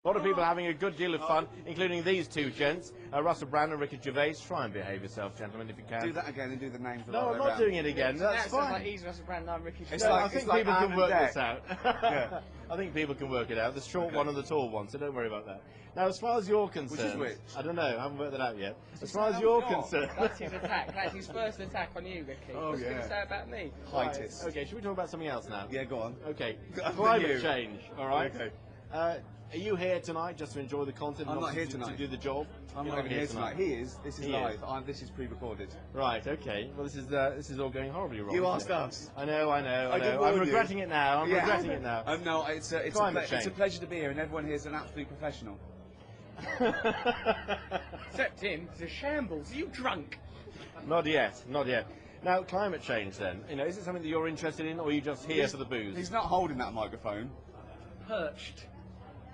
A lot of people are having a good deal of fun, including these two gents, Russell Brand and Ricky Gervais. Try and behave yourself, gentlemen, if you can. Do that again and do the names. No, I'm not doing it again. That's fine. Like he's Russell Brand and I'm Ricky Gervais. No, I think people can work this out. Yeah. I think people can work it out. The short one and the tall one, so don't worry about that. Now, as far as you're concerned... Which is which? I don't know, I haven't worked that out yet. As far as you're concerned... That's his attack. That's his first attack on you, Ricky. Oh, What's he yeah. going to say about me? Highest. Okay, should we talk about something else now? Yeah, go on. Okay, Up to climate you. change, all right? Okay. Are you here tonight just to enjoy the content? I'm not here to tonight. To do the job? I'm You're not even here tonight. He is. This is He live. is. This is pre-recorded. Right, okay. Well, this is all going horribly wrong. You isn't asked it? us. I know. I did I'm warn you. regretting it now. I'm Yeah. regretting it now. No, it's a pleasure to be here, and everyone here is an absolute professional. Except him. He's a shambles. Are you drunk? Not yet, not yet. Now, climate change then. You know, is it something that you're interested in, or are you just here for the booze? He's not holding that microphone. Perched.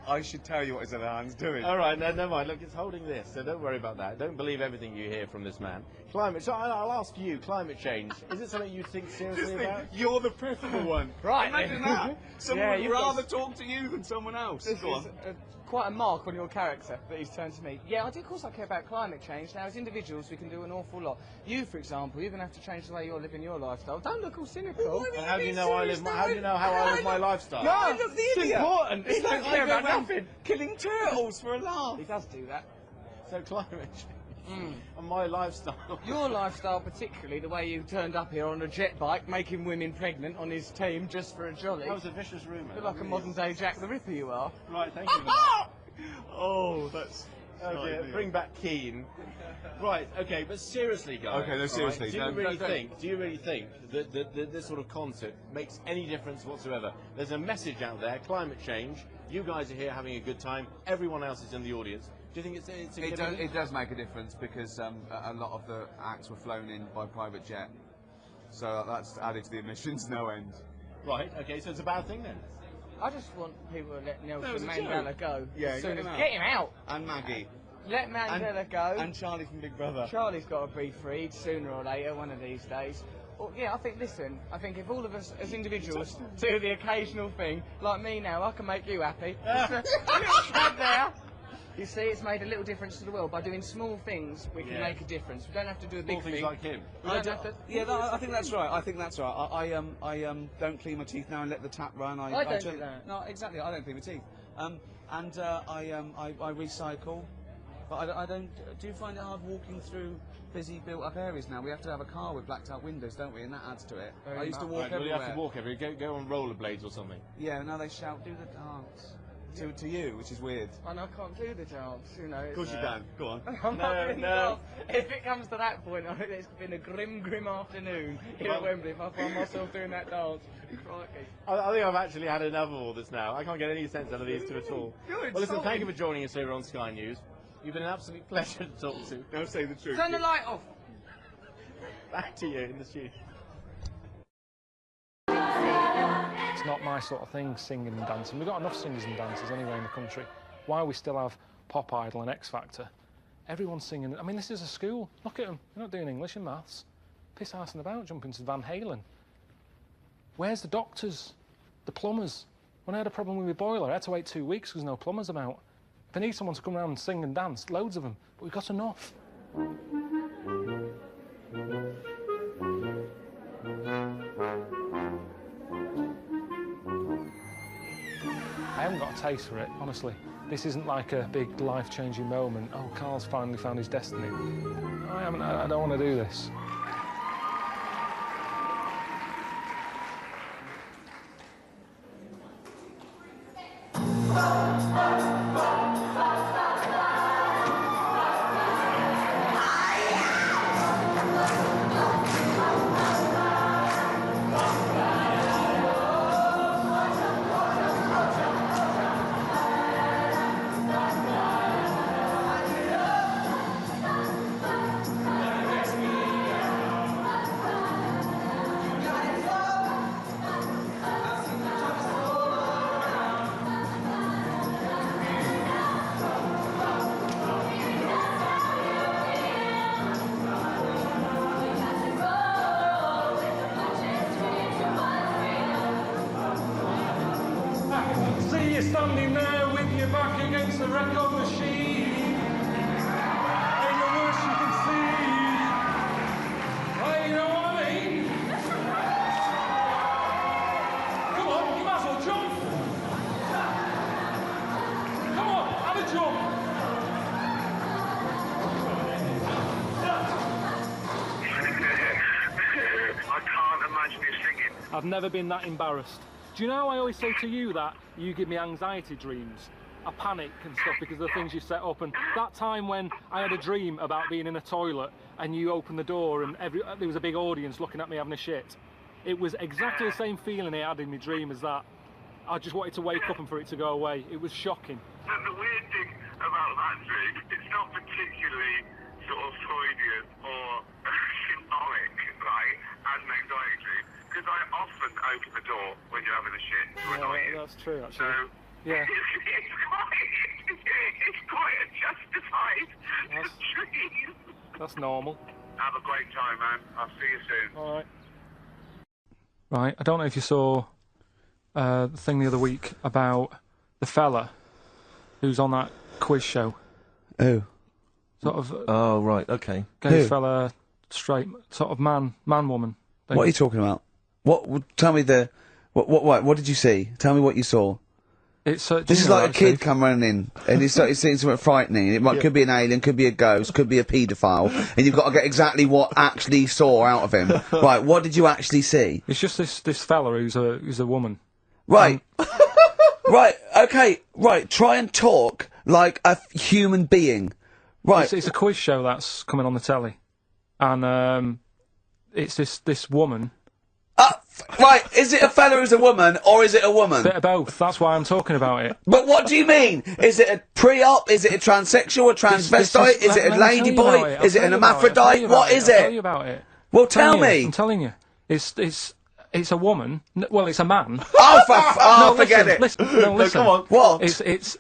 I should tell you what his other hand's doing. All right, no, never mind. Look, it's holding this, so don't worry about that. Don't believe everything you hear from this man. So I'll ask you, climate change. Is it something you think seriously about? You're the preferable one. Right. Imagine that. Someone would you've rather got- talk to you than someone else. This Go on. is quite a mark on your character that he's turned to me. Yeah, of course I care about climate change. Now, as individuals, we can do an awful lot. You, for example, you're going to have to change the way you're living your lifestyle. Don't look all cynical. And how do you know I live? How do you know how I live my lifestyle? No, look, the It's idiot. important. He's It's like, not care I go about around nothing. killing turtles for a laugh. He does do that. So climate change and my lifestyle. Your lifestyle, particularly the way you turned up here on a jet bike, making women pregnant on his team just for a jolly. That was a vicious rumour. You're like a modern-day Jack the Ripper, you are. Right, thank you. For that. Oh, that's... Oh dear, bring back Keane. Right, okay, but seriously, guys. Okay, no, seriously, Do you no, really don't- think that this sort of concert makes any difference whatsoever? There's a message out there, climate change. You guys are here having a good time. Everyone else is in the audience. Do you think it's significant? It does make a difference because a lot of the acts were flown in by private jet. So that's added to the emissions no end. Right, okay, so it's a bad thing then. I just want people to let That was Nelson a Mandela joke. go. Yeah, as soon get as him out. get him out. And Maggie. Let Mandela go. And Charlie from Big Brother. Charlie's got to be freed sooner or later, one of these days. Well, yeah, I think if all of us as individuals do the occasional thing, like me now, I can make you happy. Just a little shrug there. You see, it's made a little difference to the world. By doing small things, we can make a difference. We don't have to do a big Small things thing. like him. We don't have to... Yeah, no, I think that's right. I think that's right. I don't clean my teeth now and let the tap run. I don't do that. No, exactly. I don't clean my teeth. I recycle. But I don't. Do you find it hard walking through busy built-up areas now? We have to have a car with blacked-out windows, don't we? And that adds to it. Very I used to much. walk Right, well, you everywhere. have to walk everywhere. Go on rollerblades or something. Yeah, now they shout, "Do the dance." To you, which is weird. And I can't do the dance, you know. Of course you can. Go on. I'm not No, really no. well. If it comes to that point, I think it's been a grim afternoon here at Wembley if I find myself doing that dance. Crikey. I think I've actually had enough of all this now. I can't get any sense out of these two at all. You're Well, listen, insulting. thank you for joining us here on Sky News. You've been an absolute pleasure to talk to. Now say the truth. Turn the light off. Back to you in the studio. It's not my sort of thing, singing and dancing. We've got enough singers and dancers anyway in the country. Why we still have Pop Idol and X Factor? Everyone's singing. I mean, this is a school. Look at them. They're not doing English and maths. Piss-arsing about, jumping to Van Halen. Where's the doctors? The plumbers? When I had a problem with my boiler, I had to wait 2 weeks because no plumbers about. If I need someone to come around and sing and dance, loads of them. But we've got enough. I haven't got a taste for it, honestly. This isn't like a big life-changing moment. Oh, Karl's finally found his destiny. I don't want to do this. See you standing there with your back against I've never been that embarrassed. Do you know how I always say to you that you give me anxiety dreams? I panic and stuff because of the things you set up, and that time when I had a dream about being in a toilet and you opened the door and there was a big audience looking at me having a shit. It was exactly the same feeling I had in my dream as that. I just wanted to wake up and for it to go away. It was shocking. And the weird thing about that dream, it's not particularly sort of Freudian or symbolic, right, as an anxiety dream, because I often open the door when you're having a shit to annoy you. That's true, actually. So, yeah. It's quite a justified dream. That's normal. Have a great time, man. I'll see you soon. All right. Right, I don't know if you saw the thing the other week about the fella who's on that quiz show. Who? Sort of. Oh, right, okay. Gay Who? fella, straight, sort of man, woman. What are you talking about? Tell me what did you see? Tell me what you saw. It's this is like a kid come running in, and he's seeing something frightening. It could be an alien, could be a ghost, could be a paedophile, and you've got to get exactly what actually saw out of him. Right, what did you actually see? It's just this fella who's a woman. Right. Right, okay, right, try and talk like a human being. Right. It's a quiz show that's coming on the telly. And, it's this woman. Right, is it a fella who's a woman, or is it a woman? Bit of both, that's why I'm talking about it. But what do you mean? Is it a pre-op? Is it a transsexual, a transvestite? Is it a ladyboy? Is it an hermaphrodite? What is I'll tell it? you about it. Well, tell me. I'm telling you. It's a woman. Well, it's a man. Oh, forget it. Listen. Come on. What? It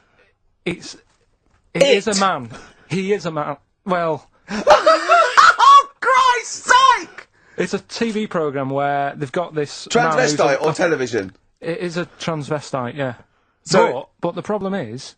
is a man. He is a man. Well. Oh, Christ's sake! It's a TV programme where they've got this... Transvestite or television? It is a transvestite, yeah. So but the problem is...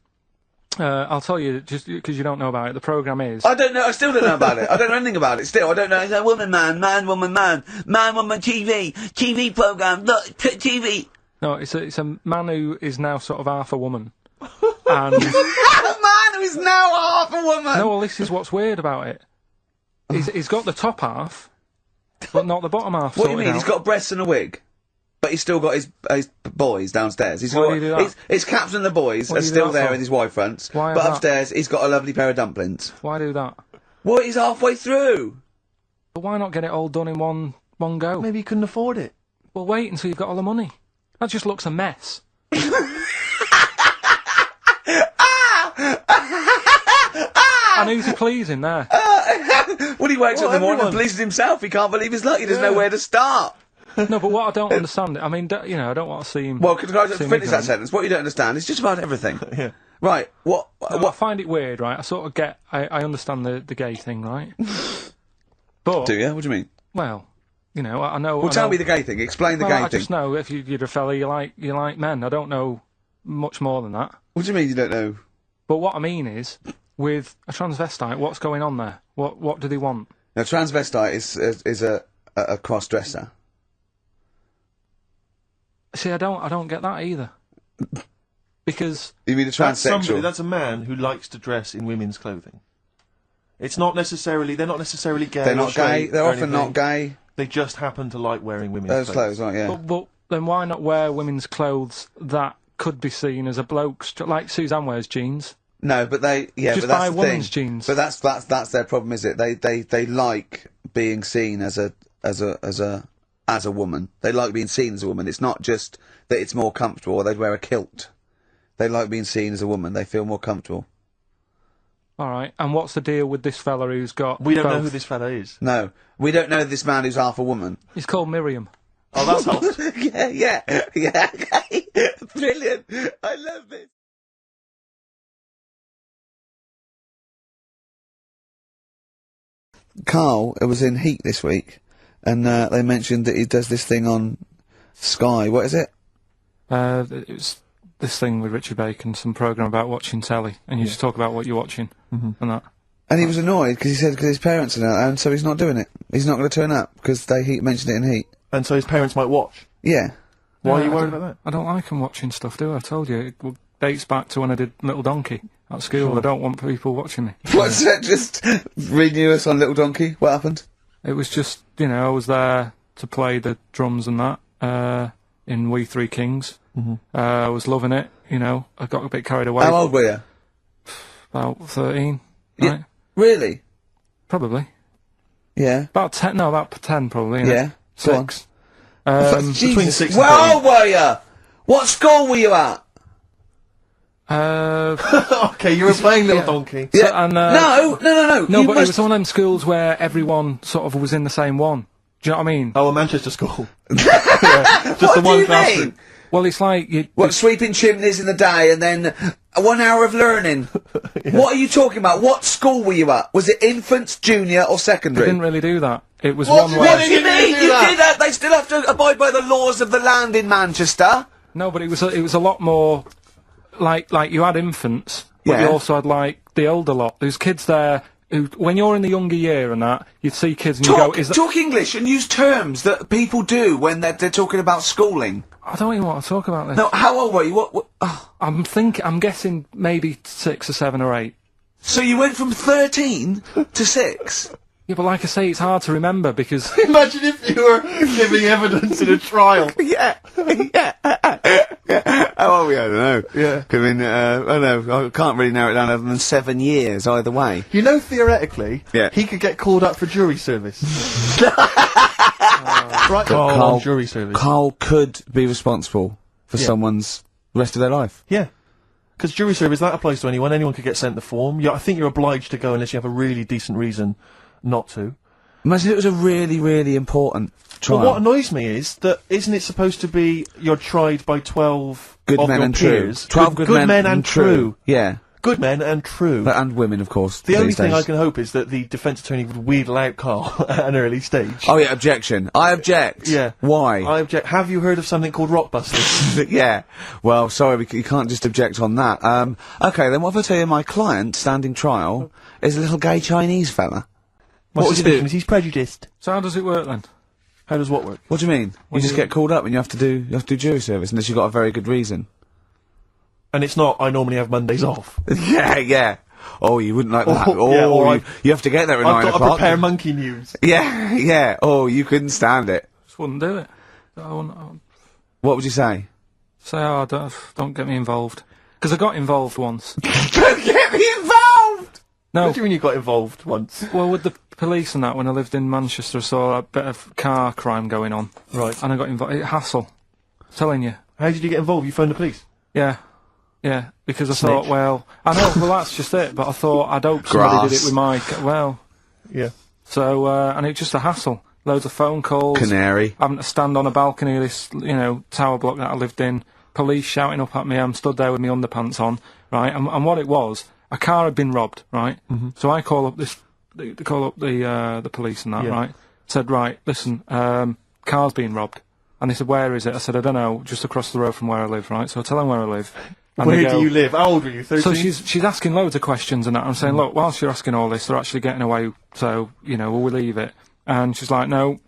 I'll tell you, just because you don't know about it, the programme is... I don't know, I still don't know about it. I don't know anything about it, still. I don't know. It's a woman, man, woman, TV programme, look, TV. No, it's a man who is now sort of half a woman. And... A man who is now half a woman! No, well, this is what's weird about it. He's got the top half, but not the bottom half. What do you mean? He's got breasts and a wig? But he's still got his boys downstairs. Why do you do that? His caps and the boys are still there with his wife fronts. Why but that? Upstairs, he's got a lovely pair of dumplings. Why do that? Well, he's halfway through. But why not get it all done in one go? Maybe he couldn't afford it. Well, wait until you've got all the money. That just looks a mess. And who's he pleasing there? Well, he wakes up in the morning and pleases himself. He can't believe his luck. He doesn't know where to start. No, but what I don't understand, I mean, I don't want to see him... Well, can I just finish that sentence? What you don't understand is just about everything. Yeah. Right, what... I find it weird, right? I sort of get... I understand the gay thing, right? But... Do you? What do you mean? Well, I know... Well, tell me the gay thing. Explain the gay thing. I just know if you're a fella, you like men. I don't know much more than that. What do you mean you don't know? But what I mean is, with a transvestite, what's going on there? What do they want? Now, transvestite is a cross-dresser. See, I don't get that either. Because... You mean a transsexual? That's a man who likes to dress in women's clothing. It's not necessarily... They're not necessarily gay. They're not gay. They're often not gay. They just happen to like wearing women's clothes, right, yeah. But then why not wear women's clothes that could be seen as a bloke's... Like Suzanne wears jeans. No, but they... Yeah, just but that's buy the women's thing. jeans. But that's their problem, is it? They like being seen as a woman. They like being seen as a woman. It's not just that it's more comfortable, or they'd wear a kilt. They like being seen as a woman. They feel more comfortable. All right, and what's the deal with this fella who's got... We don't know who this fella is. No, we don't know this man who's half a woman. He's called Miriam. Oh, that's helped. yeah, okay. Brilliant. I love this. Karl was in Heat this week, and they mentioned that he does this thing on Sky. What is it? It was this thing with Richard Bacon, some programme about watching telly, and you just talk about what you're watching and that. And he was annoyed because he said because his parents are there, and so he's not doing it. He's not going to turn up because they mentioned it in Heat. And so his parents might watch? Yeah. Why are you worried about that? I don't like him watching stuff, do I? I told you. It dates back to when I did Little Donkey at school. I don't want people watching me. What's that? Just renew us on Little Donkey? What happened? It was just, I was there to play the drums and that, in We Three Kings. I was loving it, you know. I got a bit carried away. How old were you? About 13, Yeah. right? Really? Probably. Yeah. About 10, no, about 10 probably. You know? Yeah. Go on. 6. Between 6 and Where old were you? What school were you at? Okay, you were playing Little Donkey. Yeah. So, and, no. No, You but must... it was one of them schools where everyone sort of was in the same one. Do you know what I mean? Oh, a Manchester school. What the do one you classroom. mean? Well, it's like you. What, sweeping chimneys in the day and then 1 hour of learning? What are you talking about? What school were you at? Was it infants, junior or They secondary? didn't really do that. It was What one do where. What do you mean? You did that? They still have to abide by the laws of the land in Manchester. No, but it was a lot more like you had infants, but Yeah. you also had like the older lot. There's kids there who, when you're in the younger year and that, you'd see kids and you go, "Is that?" Talk English and use terms that people do when they're talking about schooling. I don't even want to talk about this. No, how old were you? What oh. I'm guessing maybe 6 or 7 or 8. So you went from 13 to 6? Yeah, but like I say, it's hard to remember because Imagine if you were giving evidence in a trial. Yeah. How old were you? I don't know. Yeah. I mean, I don't know. I can't really narrow it down other than 7 years either way. You know, theoretically, Yeah. he could get called up for jury service. Right, Carl, Carl- on jury service. Carl could be responsible for Yeah. someone's rest of their life. Yeah. Because jury service, that applies to anyone. Anyone could get sent the form. I think you're obliged to go unless you have a really decent reason not to. Imagine it was a really, really important trial. But what annoys me is that isn't it supposed to be you're tried by 12 good of men your and true. peers? 12 good men and true. Yeah. Good men and true. But, and women, of course. The only these thing days. I can hope is that the defence attorney would wheedle out Carl at an early stage. Oh yeah, objection. I object. Yeah. Why? I object. Have you heard of something called Rockbusters? Yeah. Well, sorry, you can't just object on that. Okay, then what if I tell you my client, standing trial, is a little gay Chinese fella? My What would you suspicion do? is he's prejudiced. So how does it work then? How does what work? What do you mean? You just get called up and you have to do jury service unless you've got a very good reason. And it's not, I normally have Mondays off. Yeah. Oh, you wouldn't like that. Oh, Oh, yeah, or you have to get there at I've 9 got to o'clock. prepare monkey news. Yeah. Oh, you couldn't stand it. Just wouldn't do it. I wouldn't What would you say? say, oh, don't get me involved. Because I got involved once. Don't get me involved! No, What do you mean you got involved once? well, with the police and that, when I lived in Manchester, I saw a bit of car crime going on. Right. And I got involved. Hassle. Telling you. How did you get involved? You phoned the police? Yeah, because I thought, well, I know, well, that's just it, but I thought I'd hope somebody did Grass. it with my, well, Yeah. so, and it's just a hassle. Loads of phone calls. Canary. Having to stand on a balcony of this, tower block that I lived in. Police shouting up at me. I'm stood there with my underpants on, right? And what it was, a car had been robbed, right? So I call up the police and that, Yeah. right? Said, right, listen, car's been robbed. And they said, where is it? I said, I don't know, just across the road from where I live, right? So I tell them where I live. And they Where do go- you live? How old were you? 13? So she's asking loads of questions and that. I'm saying, look, whilst you're asking all this, they're actually getting away, so, will we leave it? And she's like, no,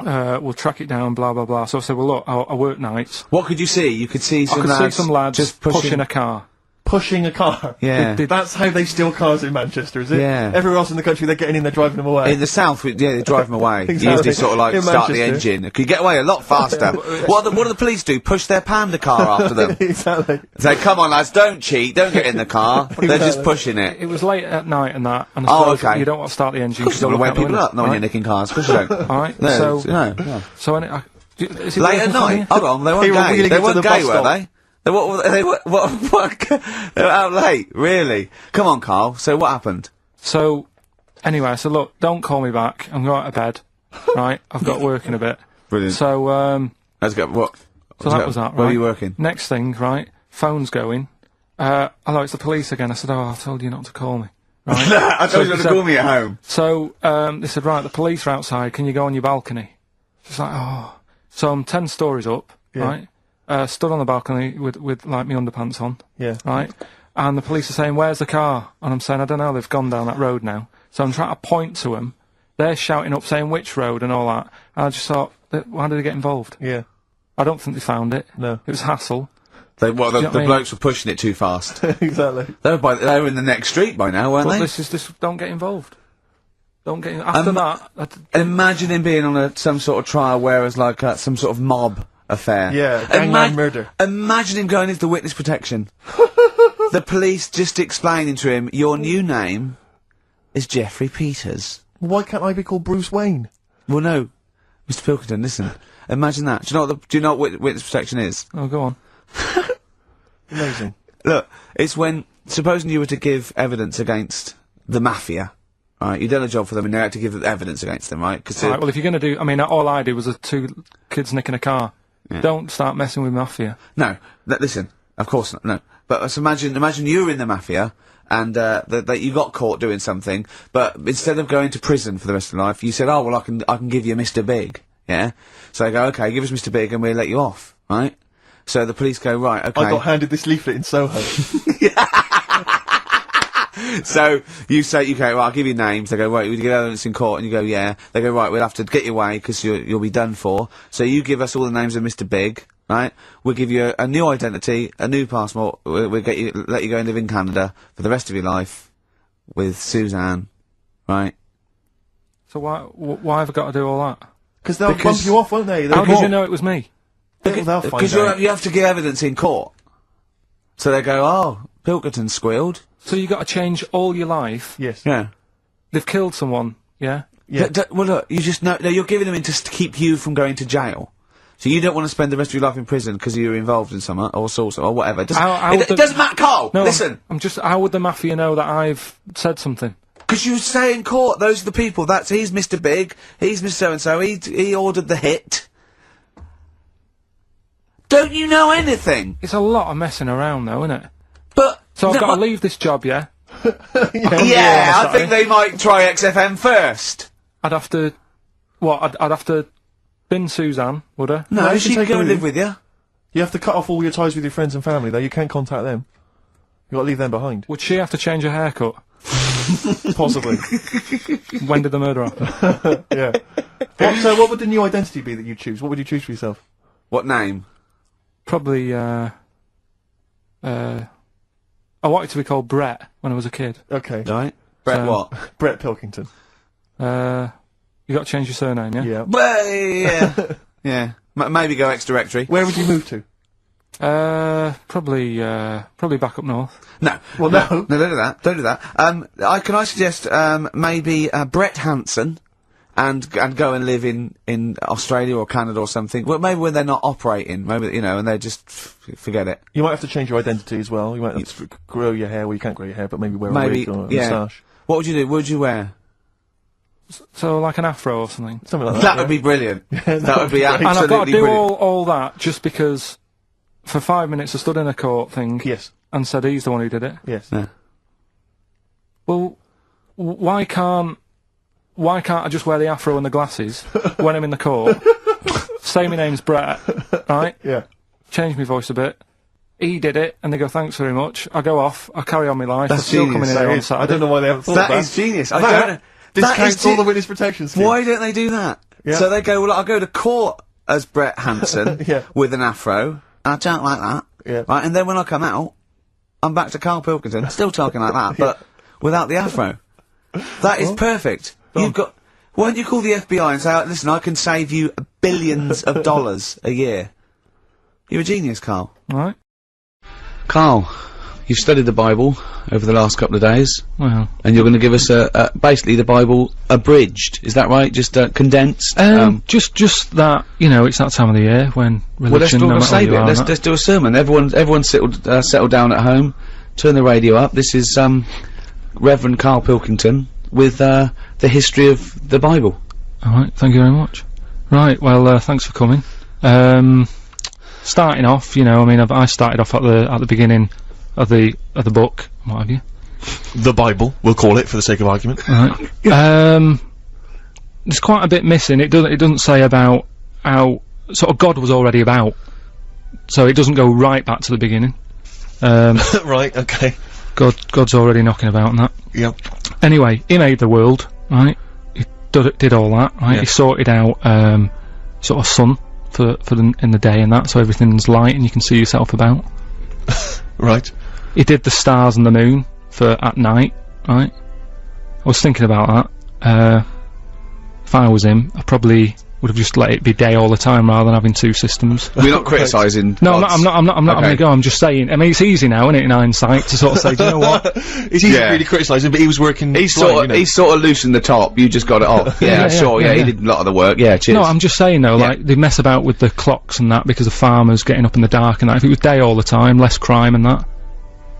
we'll track it down, blah, blah, blah. So I said, well, look, I work nights. What could you see? You could see some I could lads see some lads just pushing a car. Pushing a car. Yeah. That's how they steal cars in Manchester, is it? Yeah. Everywhere else in the country, they're getting in, they're driving them away. In the south, yeah, they drive them away. Exactly. You usually sort of like In start the Manchester. engine. Could get away a lot faster. What do the police do? Push their panda car after them. Exactly. Say, come on lads, don't cheat, don't get in the car. They're just pushing it. It was late at night and that. And I Oh, suppose okay. you don't want to start the engine. Of course you don't want to wake people up, not when you're right? nicking cars. Of course you don't. All right, No, so... no. So, is it Late working at for night? you? Hold on, they They weren't were gay. wheeling They it to weren't the gay, bus were stop. they? They were out late, really? Come on, Carl, so what happened? So, anyway, I said, look, don't call me back. I'm going to bed. Right? I've got work in a bit. Brilliant. So, Let's go, what? so that was that, right? Where were you working? Next thing, right? Phone's going. Hello, it's the police again. I said, oh, I told you not to call me. Right? I told you not to so- call me at home. So, they said, right, the police are outside. Can you go on your balcony? She's like, oh. So I'm 10 stories up, right? Stood on the balcony with like my underpants on. Yeah. Right? And the police are saying, where's the car? And I'm saying, I don't know, they've gone down that road now. So I'm trying to point to them. They're shouting up, saying which road and all that. And I just thought, why did they get involved? Yeah. I don't think they found it. No. It was hassle. The know what I mean? blokes were pushing it too fast. Exactly. They were in the next street by now, weren't But they? this don't get involved. Don't get after that. Imagine him being on some sort of trial where it's like some sort of mob affair. Yeah, gangland murder. Imagine him going into the witness protection. The police just explaining to him, your new name is Jeffrey Peters. Why can't I be called Bruce Wayne? Well, no, Mr. Pilkington, listen. Imagine that. Do you know what witness protection is? Oh, go on. Amazing. Look, it's when, supposing you were to give evidence against the mafia, right? You've done a job for them and you had to give evidence against them, right? Right, well, if you're going to do... I mean, all I did was 2 kids nicking a car. Yeah. Don't start messing with mafia. No, listen, of course not, no. But imagine you were in the mafia, and that you got caught doing something, but instead of going to prison for the rest of your life, you said, oh, well, I can give you Mr. Big, yeah? So they go, okay, give us Mr. Big and we'll let you off, right? So the police go, right, okay. I got handed this leaflet in Soho. So you say, okay, right, I'll give you names. They go, right, we give evidence in court, and you go, yeah. They go, right, we'll have to get you away because you'll be done for. So you give us all the names of Mr. Big, right? We'll give you a new identity, a new passport. We'll let you go and live in Canada for the rest of your life with Suzanne, right? So why have I got to do all that? Because they'll bump you off, won't they? How did you know it was me? Because you have to give evidence in court. So they go, oh, Pilkington squealed. So you got to change all your life. Yes. Yeah. They've killed someone. Yeah. Yeah. Well, look, you just know. No, you're giving them in to keep you from going to jail. So you don't want to spend the rest of your life in prison because you're involved in something or source or whatever. It doesn't matter, Carl. No, listen. I'm just. How would the mafia know that I've said something? Because you say in court, those are the people. He's Mr. Big. He's Mr. So-and-so. He ordered the hit. Don't you know anything? It's a lot of messing around, though, isn't it? But so I've got to leave this job, yeah? Yeah, I think they might try XFM first. I'd have to... What? I'd have to bin Suzanne, would I? No, she can go and live with you. You have to cut off all your ties with your friends and family, though. You can't contact them. You got to leave them behind. Would she have to change her haircut? Possibly. When did the murder happen? Yeah. What would the new identity be that you choose? What would you choose for yourself? What name? Probably, I wanted to be called Brett when I was a kid. Okay. Right. Brett what? Brett Pilkington. You got to change your surname, yeah? Yeah. Well, yeah. Yeah. Maybe go ex-directory. Where would you move to? Probably back up north. No. Well, no. No, don't do that. Don't do that. Can I suggest, maybe, Brett Hanson and go and live in Australia or Canada or something. Well, maybe when they're not operating, maybe, you know, and they just forget it. You might have to change your identity as well. You might have to grow your hair. Well, you can't grow your hair, but maybe wear a wig or a moustache. What would you do? What would you wear? So, like an afro or something? Something like that. That would be brilliant. That would be absolutely and I've got to do brilliant. all that just because for 5 minutes I stood in a court thing Yes. and said he's the one who did it. Yes. Yeah. Well, why can't I just wear the afro and the glasses when I'm in the court? Say my name's Brett, right? Yeah. Change my voice a bit. He did it, and they go, thanks very much. I go off, I carry on my life, That's I'm still genius. coming in here on Saturday. I don't know why they haven't thought of that. That is genius. I don't know. Discounts all the witness protection scheme. Why don't they do that? Yeah. So they go, well, I'll go to court as Brett Hanson Yeah. with an afro. I don't like that. Yeah. Right, and then when I come out, I'm back to Karl Pilkington, still talking like that, but without the afro. That is perfect. You've got... Why don't you call the FBI and say, listen, I can save you billions of dollars a year? You're a genius, Karl. All right. Karl, you've studied the Bible over the last couple of days. Well. And you're going to give us basically the Bible abridged. Is that right? Just condensed? Just that, you know, it's that time of the year when religion... Well, let's save it. Let's do a sermon. Everyone settle down at home. Turn the radio up. This is Reverend Karl Pilkington with the history of the Bible. All right. Thank you very much. Right. Well, thanks for coming. Starting off, you know, I mean, I started off at the beginning of the book. What have you? The Bible, we'll call it for the sake of argument. Right. There's quite a bit missing. It doesn't say about how sort of God was already about, so it doesn't go right back to the beginning. Right. Okay. God's already knocking about and that. Yep. Anyway, he made the world, right? He did all that, right? Yeah. He sorted out sort of sun for in the day and that, so everything's light and you can see yourself about. Right. He did the stars and the moon for at night, right? I was thinking about that. if I was him, I probably would have just let it be day all the time rather than having two systems. We're not criticising. No, I'm not having a go. I'm just saying. I mean, it's easy now, isn't it, in hindsight, to sort of say, do you know what? It's easy to really criticise him, but he was working. He's sort of loosened the top. You just got it off. Yeah, sure. Yeah, he did a lot of the work. Yeah, cheers. No, I'm just saying though, like they mess about with the clocks and that because of farmers getting up in the dark and that. If it was day all the time, less crime and that.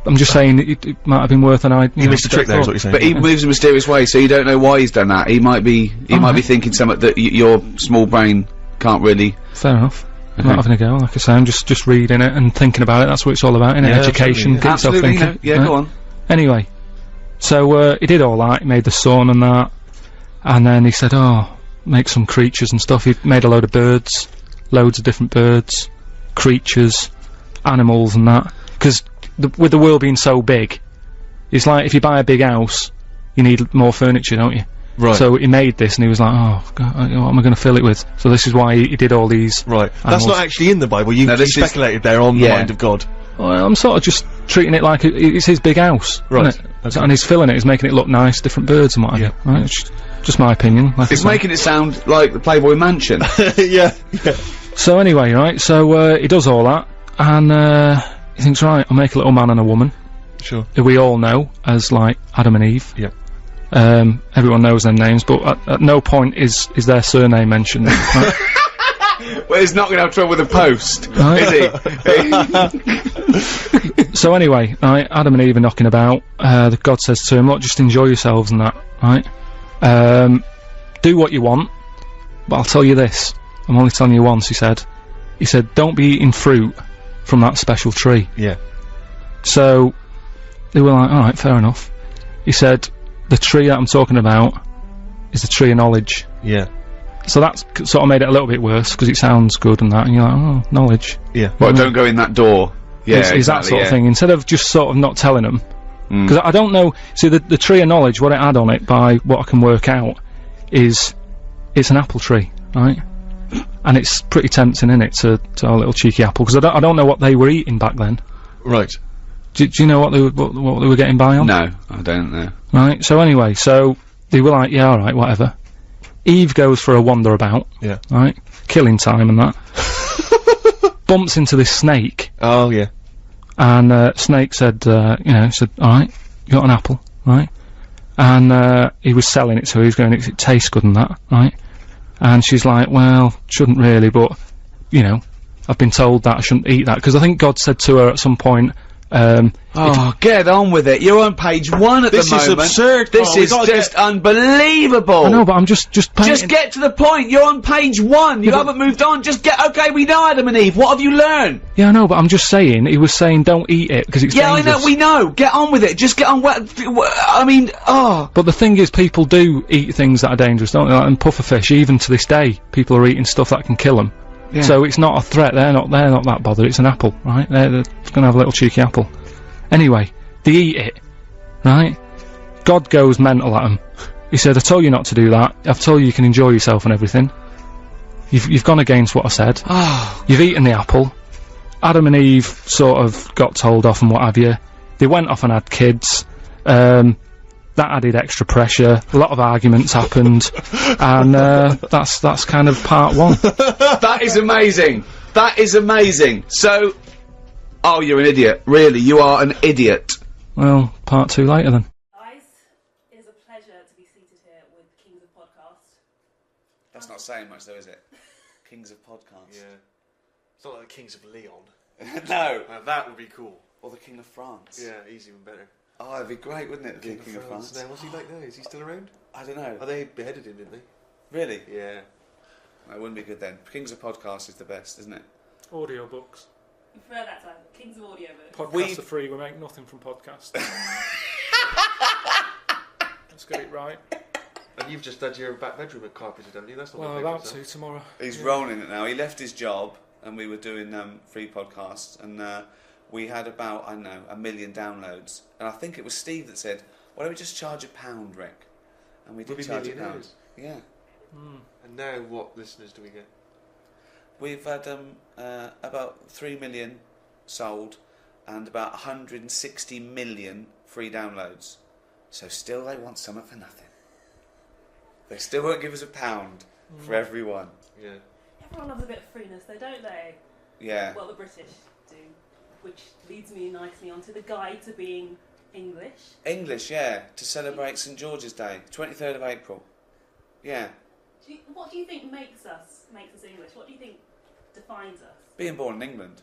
I'm just saying it might have been worth an idea. He missed the trick there, is what you're saying. But he moves in a mysterious way, so you don't know why he's done that. He might be thinking something that your small brain can't really. Fair enough. I'm not having a go, like I say. I'm just reading it and thinking about it. That's what it's all about, innit? Education, get yourself thinking. Yeah, go on. Anyway, so he did all that. He made the sun and that, and then he said, "Oh, make some creatures and stuff." He made a load of birds, loads of different birds, creatures, animals, and that. Because with the world being so big, it's like if you buy a big house, you need more furniture, don't you? Right. So he made this, and he was like, "Oh, God, what am I going to fill it with?" So this is why he did all these. Right. Animals. That's not actually in the Bible. You speculated there on the mind of God. Well, I'm sort of just treating it like it's his big house, right? Isn't it? Okay. And he's filling it. He's making it look nice, different birds and what have you. Right? It's just my opinion. Like it's making it sound like the Playboy Mansion. Yeah. So anyway, right. So he does all that, and he thinks, right, I'll make a little man and a woman. Sure. Who we all know as like Adam and Eve. Yeah. Everyone knows their names, but at no point is their surname mentioned. Right? Well, he's not going to have trouble with the post, is he? So anyway, right, Adam and Eve are knocking about. God says to him, "Look, just enjoy yourselves and that, right? Do what you want, but I'll tell you this. I'm only telling you once," he said. He said, "Don't be eating fruit from that special tree." Yeah. So they were like, "Alright, fair enough." He said, "The tree that I'm talking about is the tree of knowledge." Yeah. So that's sort of made it a little bit worse, because it sounds good and that, and you're like, "Oh, knowledge." Yeah. But don't go in that door. Yeah, is that sort of thing, instead of just sort of not telling them. Because I don't know, see the tree of knowledge, what it had on it, by what I can work out, is it's an apple tree, right? And it's pretty tempting, innit, to have a little cheeky apple, because I don't know what they were eating back then. Right. Do you know what they were getting by on? No, I don't know. Right, so anyway, so they were like, yeah, alright, whatever. Eve goes for a wander about. Yeah. Right? Killing time and that. Bumps into this snake. Oh, yeah. And, snake said, said, alright, you got an apple, right? And, he was selling it, so he was going, it tastes good and that, right? And she's like, well, shouldn't really, but, you know, I've been told that I shouldn't eat that, because I think God said to her at some point, get on with it. You're on page 1 at the moment. This is absurd. This is just unbelievable. I know, but I'm just get to the point. You're on page 1. You haven't moved on. Okay, we know Adam and Eve. What have you learned? Yeah, I know, but I'm just saying, he was saying don't eat it, because it's dangerous. Yeah, I know, we know. Get on with it. Just get on I mean, But the thing is, people do eat things that are dangerous, don't they? Like, and pufferfish, even to this day, people are eating stuff that can kill them. Yeah. So it's not a threat, they're not that bothered, it's an apple, right? They're gonna have a little cheeky apple. Anyway, they eat it, right? God goes mental at them. He said, I told you not to do that, I've told you can enjoy yourself and everything. You've gone against what I said. You've eaten the apple. Adam and Eve sort of got told off and what have you. They went off and had kids. That added extra pressure, a lot of arguments happened, and that's kind of part 1. That is amazing. That is amazing. So, you're an idiot. Really, you are an idiot. Well, part 2 later then. Guys, it is a pleasure to be seated here with Kings of Podcast. That's not saying much though, is it? Kings of Podcast. Yeah. It's not like the Kings of Leon. No. That would be cool. Or the King of France. Yeah, he's even better. Oh, it'd be great, wouldn't it? The King of France. Now, what's he like now? Is he still around? I don't know. Oh, they beheaded him, didn't they? Really? Yeah. That wouldn't be good then. Kings of Podcast is the best, isn't it? Audiobooks. I prefer that time. Kings of Audiobooks. Podcasts are free, we make nothing from podcasts. Let's get it right. And you've just had your back bedroom carpeted, haven't you? That's not well, I'm about to tomorrow. He's rolling it now. He left his job and we were doing free podcasts and we had about, I don't know, 1 million downloads. And I think it was Steve that said, why don't we just charge £1, Rick? And we did charge £1. Yeah. And now what listeners do we get? We've had about 3 million sold and about 160 million free downloads. So still they want something for nothing. They still won't give us £1 for everyone. Yeah. Everyone loves a bit of freeness, though, don't they? Yeah. Well, the British do. Which leads me nicely onto the guide to being English. English, yeah, to celebrate St George's Day, 23rd of April. Yeah. What do you think makes us English? What do you think defines us? Being born in England.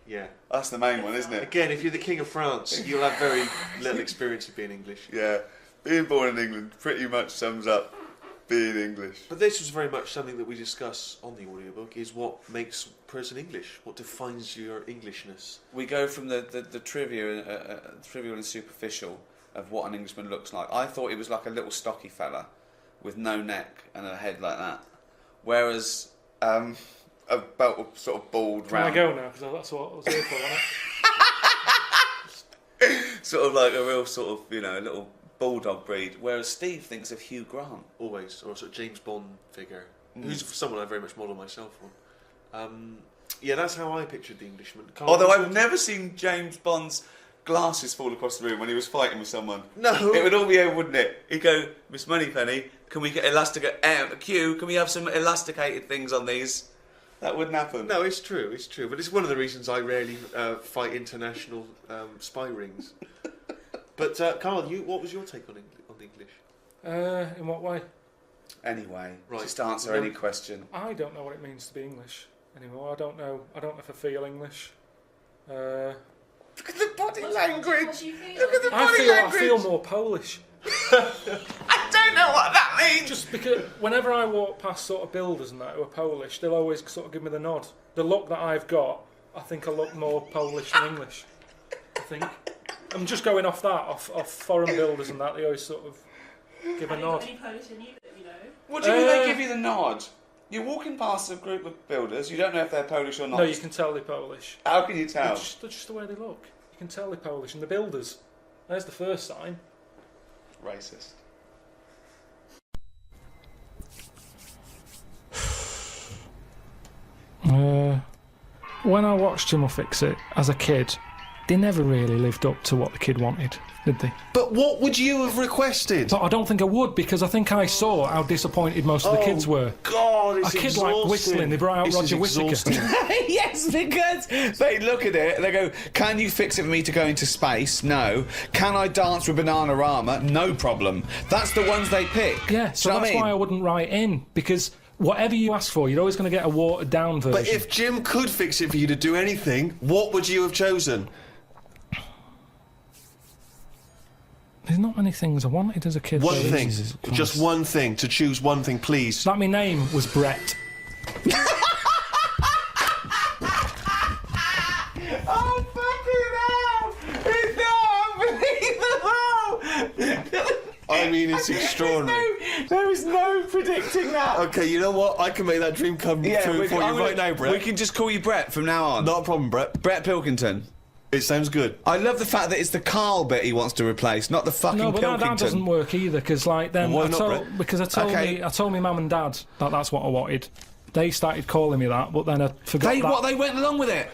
Yeah. That's the main one, isn't it? Again, if you're the King of France, you'll have very little experience of being English. Yeah. Being born in England pretty much sums up being English. But this was very much something that we discuss on the audiobook, is what makes a person English, what defines your Englishness. We go from the trivial and superficial of what an Englishman looks like. I thought he was like a little stocky fella with no neck and a head like that. Whereas about sort of bald, Can round. I go now? Because that's what I was here for, wasn't it? Sort of like a real sort of, you know, little bulldog breed. Whereas Steve thinks of Hugh Grant. Always, or a sort of James Bond figure, who's someone I very much model myself on. Yeah, that's how I pictured the Englishman. Although I've never seen James Bond's glasses fall across the room when he was fighting with someone. No. It would all be over, wouldn't it? He'd go, Miss Moneypenny, can we get Q, can we have some elasticated things on these? That wouldn't happen. No, it's true, but it's one of the reasons I rarely fight international spy rings. But Karl, what was your take on the English? In what way? Anyway, Right. just answer any question. I don't know what it means to be English anymore. I don't know if I feel English. Look at the body language. What do you feel? Look at the I body language. feel more Polish. I don't know what that means. Just because whenever I walk past sort of builders and that who are Polish, they'll always sort of give me the nod. The look that I've got, I think I look more Polish than English. I think. I'm just going off that, off foreign builders and that, they always sort of give a nod. Any Polish in you that you know? What do you mean they give you the nod? You're walking past a group of builders, you don't know if they're Polish or not. No, you can tell they're Polish. How can you tell? They're just the way they look. You can tell they're Polish. And the builders, there's the first sign. Racist. When I watched Jim Will Fix It as a kid, they never really lived up to what the kid wanted, did they? But what would you have requested? But I don't think I would, because I think I saw how disappointed most of the kids were. God, it's A kid exhausting. like whistling, they brought out This is Roger Whittaker. exhausting. Yes, because they look at it and they go, can you fix it for me to go into space? No. Can I dance with Bananarama? No problem. That's the ones they pick. Yeah, so Do you know what that's I mean? why I wouldn't write in, because whatever you ask for, you're always going to get a watered-down version. But if Jim could fix it for you to do anything, what would you have chosen? There's not many things I wanted as a kid. One though. thing. Jesus Just Christ. one thing. To choose one thing, please. That my name was Brett. Oh, fucking hell! It's not unbelievable! I mean, it's extraordinary. There is no predicting that. Okay, you know what? I can make that dream come true for you right now, Brett. We can just call you Brett from now on. Not a problem, Brett. Brett Pilkington. It sounds good. I love the fact that it's the Karl bit he wants to replace, not the fucking No, but Pilkington. that doesn't work either, because like then Why not, Brett? because I told me mum and dad that that's what I wanted. They started calling me that, but then I forgot that. They went along with it.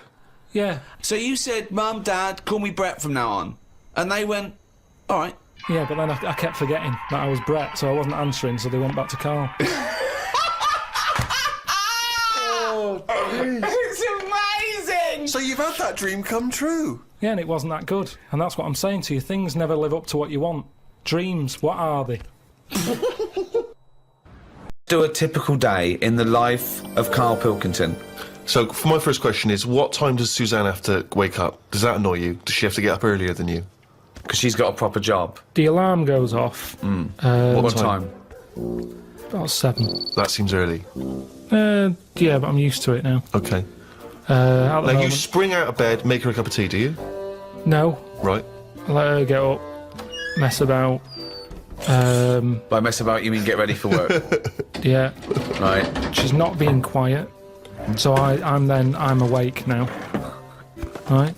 Yeah, So you said, Mum, Dad, call me Brett from now on. And they went, all right. yeah, but then I kept forgetting that I was Brett, so I wasn't answering, so they went back to Karl. It's amazing! So you've had that dream come true. Yeah, and it wasn't that good. And that's what I'm saying to you. Things never live up to what you want. Dreams, what are they? Do a typical day in the life of Karl Pilkington. So, for my first question is, what time does Suzanne have to wake up? Does that annoy you? Does she have to get up earlier than you? Because she's got a proper job. The alarm goes off. What time? About 7. That seems early. Yeah, but I'm used to it now. Okay. At the Now, you moment, spring out of bed, make her a cup of tea, do you? no. Right. I let her get up, mess about. By mess about, you mean get ready for work? Yeah, Right. she's not being quiet, so I'm awake now. Right?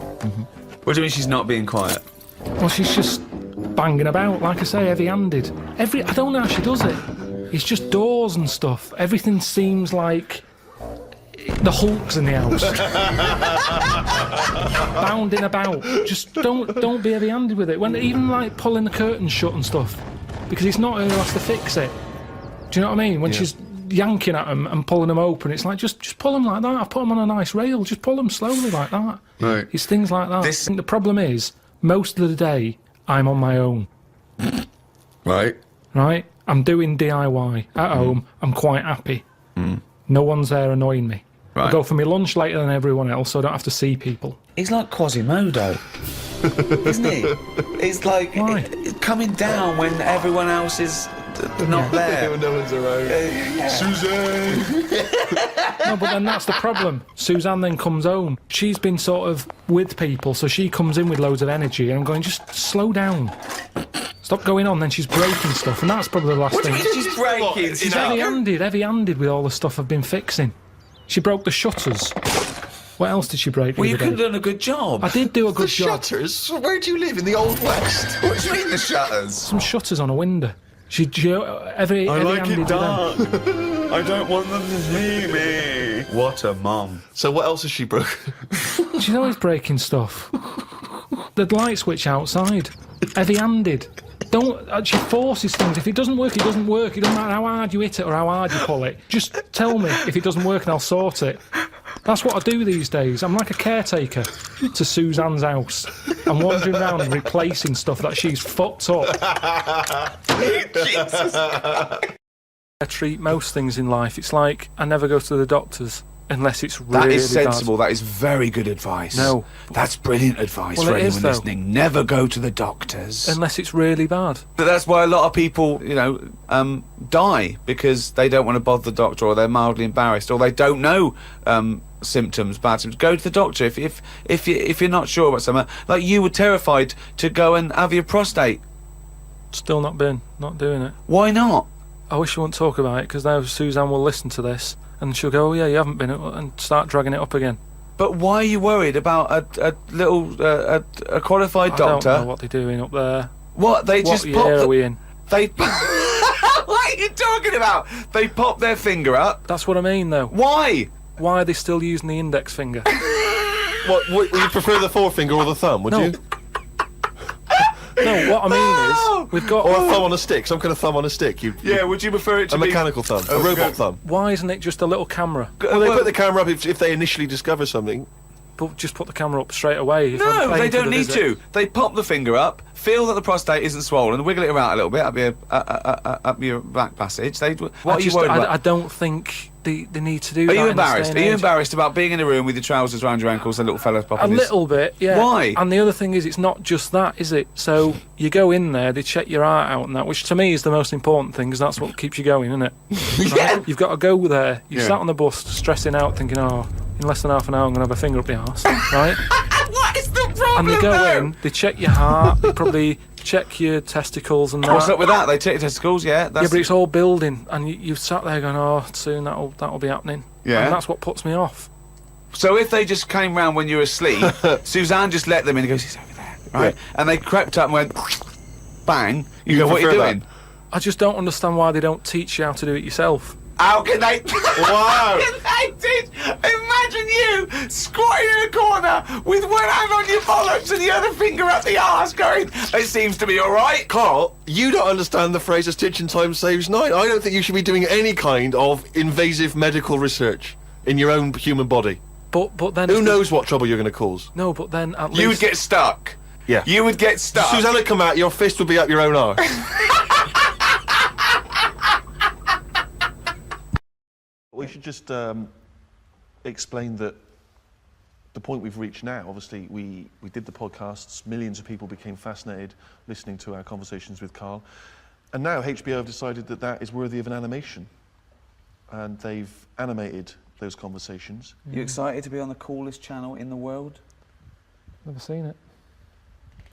What do you mean she's not being quiet? Well, she's just banging about, like I say, heavy-handed. I don't know how she does it. It's just doors and stuff. Everything seems like the Hulk's in the house. Bounding about. Just don't be heavy-handed with it. When even like pulling the curtains shut and stuff, because it's not her who has to fix it. Do you know what I mean? When she's yanking at them and pulling them open, it's like, just pull them like that. I've put them on a nice rail. Just pull them slowly like that. Right. It's things like that. I think the problem is, most of the day, I'm on my own. Right. Right? I'm doing DIY at home. I'm quite happy. No one's there annoying me. Right. I go for my lunch later than everyone else, so I don't have to see people. He's like Quasimodo, isn't he? It's like coming down when everyone else is not there. When no one's around. Suzanne! No, but then that's the problem. Suzanne then comes home. She's been sort of with people, so she comes in with loads of energy, and I'm going, just slow down. Stop going on. Then she's breaking stuff, and that's probably the last thing. She's breaking? She's heavy-handed with all the stuff I've been fixing. She broke the shutters. What else did she break? Well, you could have done a good job. I did do a good job. Shutters? Where do you live? In the Old West? What do you mean the shutters? Some shutters on a window. She every I like handed it dark. I don't want them to see me. What a mum. So what else has she broken? She's always breaking stuff. The light switch outside. Heavy-handed. She forces things. If it doesn't work, it doesn't work. It doesn't matter how hard you hit it or how hard you pull it. Just tell me if it doesn't work and I'll sort it. That's what I do these days. I'm like a caretaker to Suzanne's house. I'm wandering around and replacing stuff that she's fucked up. Jesus. I treat most things in life. It's like I never go to the doctors unless it's really bad. That is sensible. That is very good advice. No. That's brilliant advice Well, for it is, anyone though. listening. Never go to the doctors. Unless it's really bad. But that's why a lot of people, die because they don't want to bother the doctor, or they're mildly embarrassed, or they don't know symptoms, bad symptoms. Go to the doctor if you're not sure about something. Like you were terrified to go and have your prostate. Still not doing it. Why not? I wish you wouldn't talk about it, because now Suzanne will listen to this and she'll go, oh yeah, you haven't been, and start dragging it up again. But why are you worried about a little a qualified doctor? I don't know what they're doing up there. What they just pop? What year are we in? They. What are you talking about? They pop their finger up. That's what I mean, though. Why? Why are they still using the index finger? What, would you prefer the forefinger or the thumb, would you? No, what I mean is, we've got... Or a thumb on a stick, some kind of thumb on a stick. Yeah, would you prefer it to a be... mechanical thumb, a robot thumb? Why isn't it just a little camera? Well, they put the camera up if they initially discover something. But just put the camera up straight away. No, they don't need to. They pop the finger up, feel that the prostate isn't swollen, wiggle it around a little bit up your back passage. What are you worried about? I don't think they need to do that. Are you embarrassed? Are you embarrassed about being in a room with your trousers around your ankles and little fella's popping A little bit, yeah. Why? And the other thing is, it's not just that, is it? So you go in there, they check your heart out and that, which to me is the most important thing, because that's what keeps you going, isn't it? Yeah. Right? You've got to go there. You sat on the bus, stressing out, thinking, oh, in less than half an hour I'm going to have a finger up the arse, right? What is the problem? And they go in, they check your heart, they probably check your testicles and that. What's up with that? They check your testicles, yeah. Yeah, but it's all building, and you've sat there going, oh, soon that'll be happening. Yeah. And that's what puts me off. So if they just came round when you were asleep, Suzanne just let them in and goes, he's over there, right? Yeah. And they crept up and went, bang. You go, what are you doing? That? I just don't understand why they don't teach you how to do it yourself. How can they? Wow! How can they teach? Imagine you squatting in a corner with one hand on your bollocks and the other finger up the arse going, it seems to be all right. Carl, you don't understand the phrase "a stitch in time saves nine." I don't think you should be doing any kind of invasive medical research in your own human body. But then... Who knows what trouble you're going to cause? No, but then at least... You would get stuck. Yeah. You would get stuck. Suzanne would come out, your fist would be up your own arse. We should just explain that the point we've reached now, obviously we did the podcasts, millions of people became fascinated listening to our conversations with Karl, and now HBO have decided that that is worthy of an animation, and they've animated those conversations. You excited to be on the coolest channel in the world? Never seen it.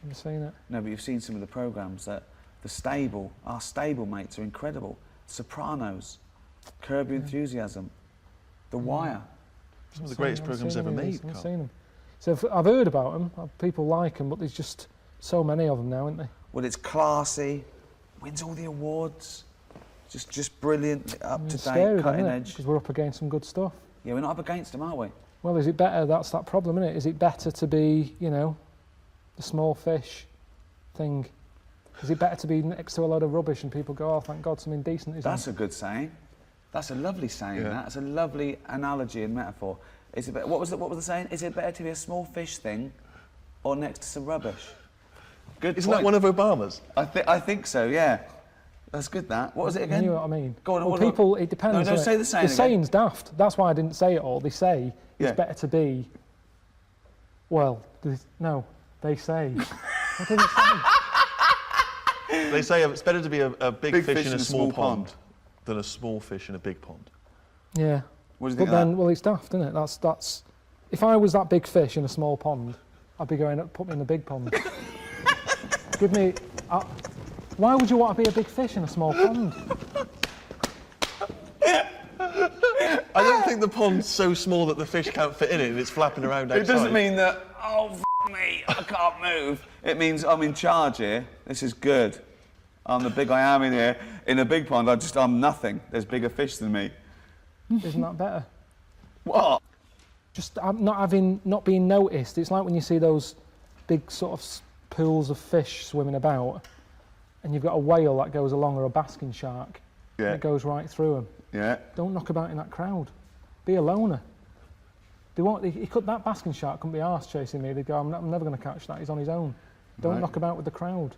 Never seen it. No, but you've seen some of the programmes that our stable mates are incredible. Sopranos, Curb Your Enthusiasm, The Wire. Some of the greatest programmes ever made, Carl. I've seen them. So I've heard about them, people like them, but there's just so many of them now, aren't there? Well, it's classy, wins all the awards, just brilliant, up to date, cutting edge. Because we're up against some good stuff. Yeah, we're not up against them, are we? Well, is it better? That's that problem, isn't it? Is it better to be, the small fish thing? Is it better to be next to a load of rubbish and people go, oh, thank God, something decent is That's a good saying. That's a lovely saying. Yeah. That's a lovely analogy and metaphor. Is it what was the saying? Is it better to be a small fish thing, or next to some rubbish? Good. Isn't point. that one of Obama's? I think so. Yeah. That's good. That. What was it again? You know what I mean? Go on. Well, what people, it depends. No, don't doesn't say it? the saying The again. saying's daft. That's why I didn't say it all. They say it's better to be. Well, no, they say. I didn't say. They say it's better to be a big fish in a small pond than a small fish in a big pond. Yeah. What do you But think of then, that? well, it's daft, isn't it? That's. If I was that big fish in a small pond, I'd be going, put me in the big pond. Give me. Why would you want to be a big fish in a small pond? I don't think the pond's so small that the fish can't fit in it and it's flapping around outside. It doesn't mean that, oh, me, I can't move. It means I'm in charge here. This is good. I'm the big I am in here. In a big pond, I'm nothing. There's bigger fish than me. Isn't that better? What? Just not being noticed. It's like when you see those big sort of pools of fish swimming about, and you've got a whale that goes along or a basking shark, and it goes right through them. Yeah. Don't knock about in that crowd. Be a loner. That basking shark couldn't be arsed chasing me. They'd go, I'm never going to catch that. He's on his own. Don't knock about with the crowd.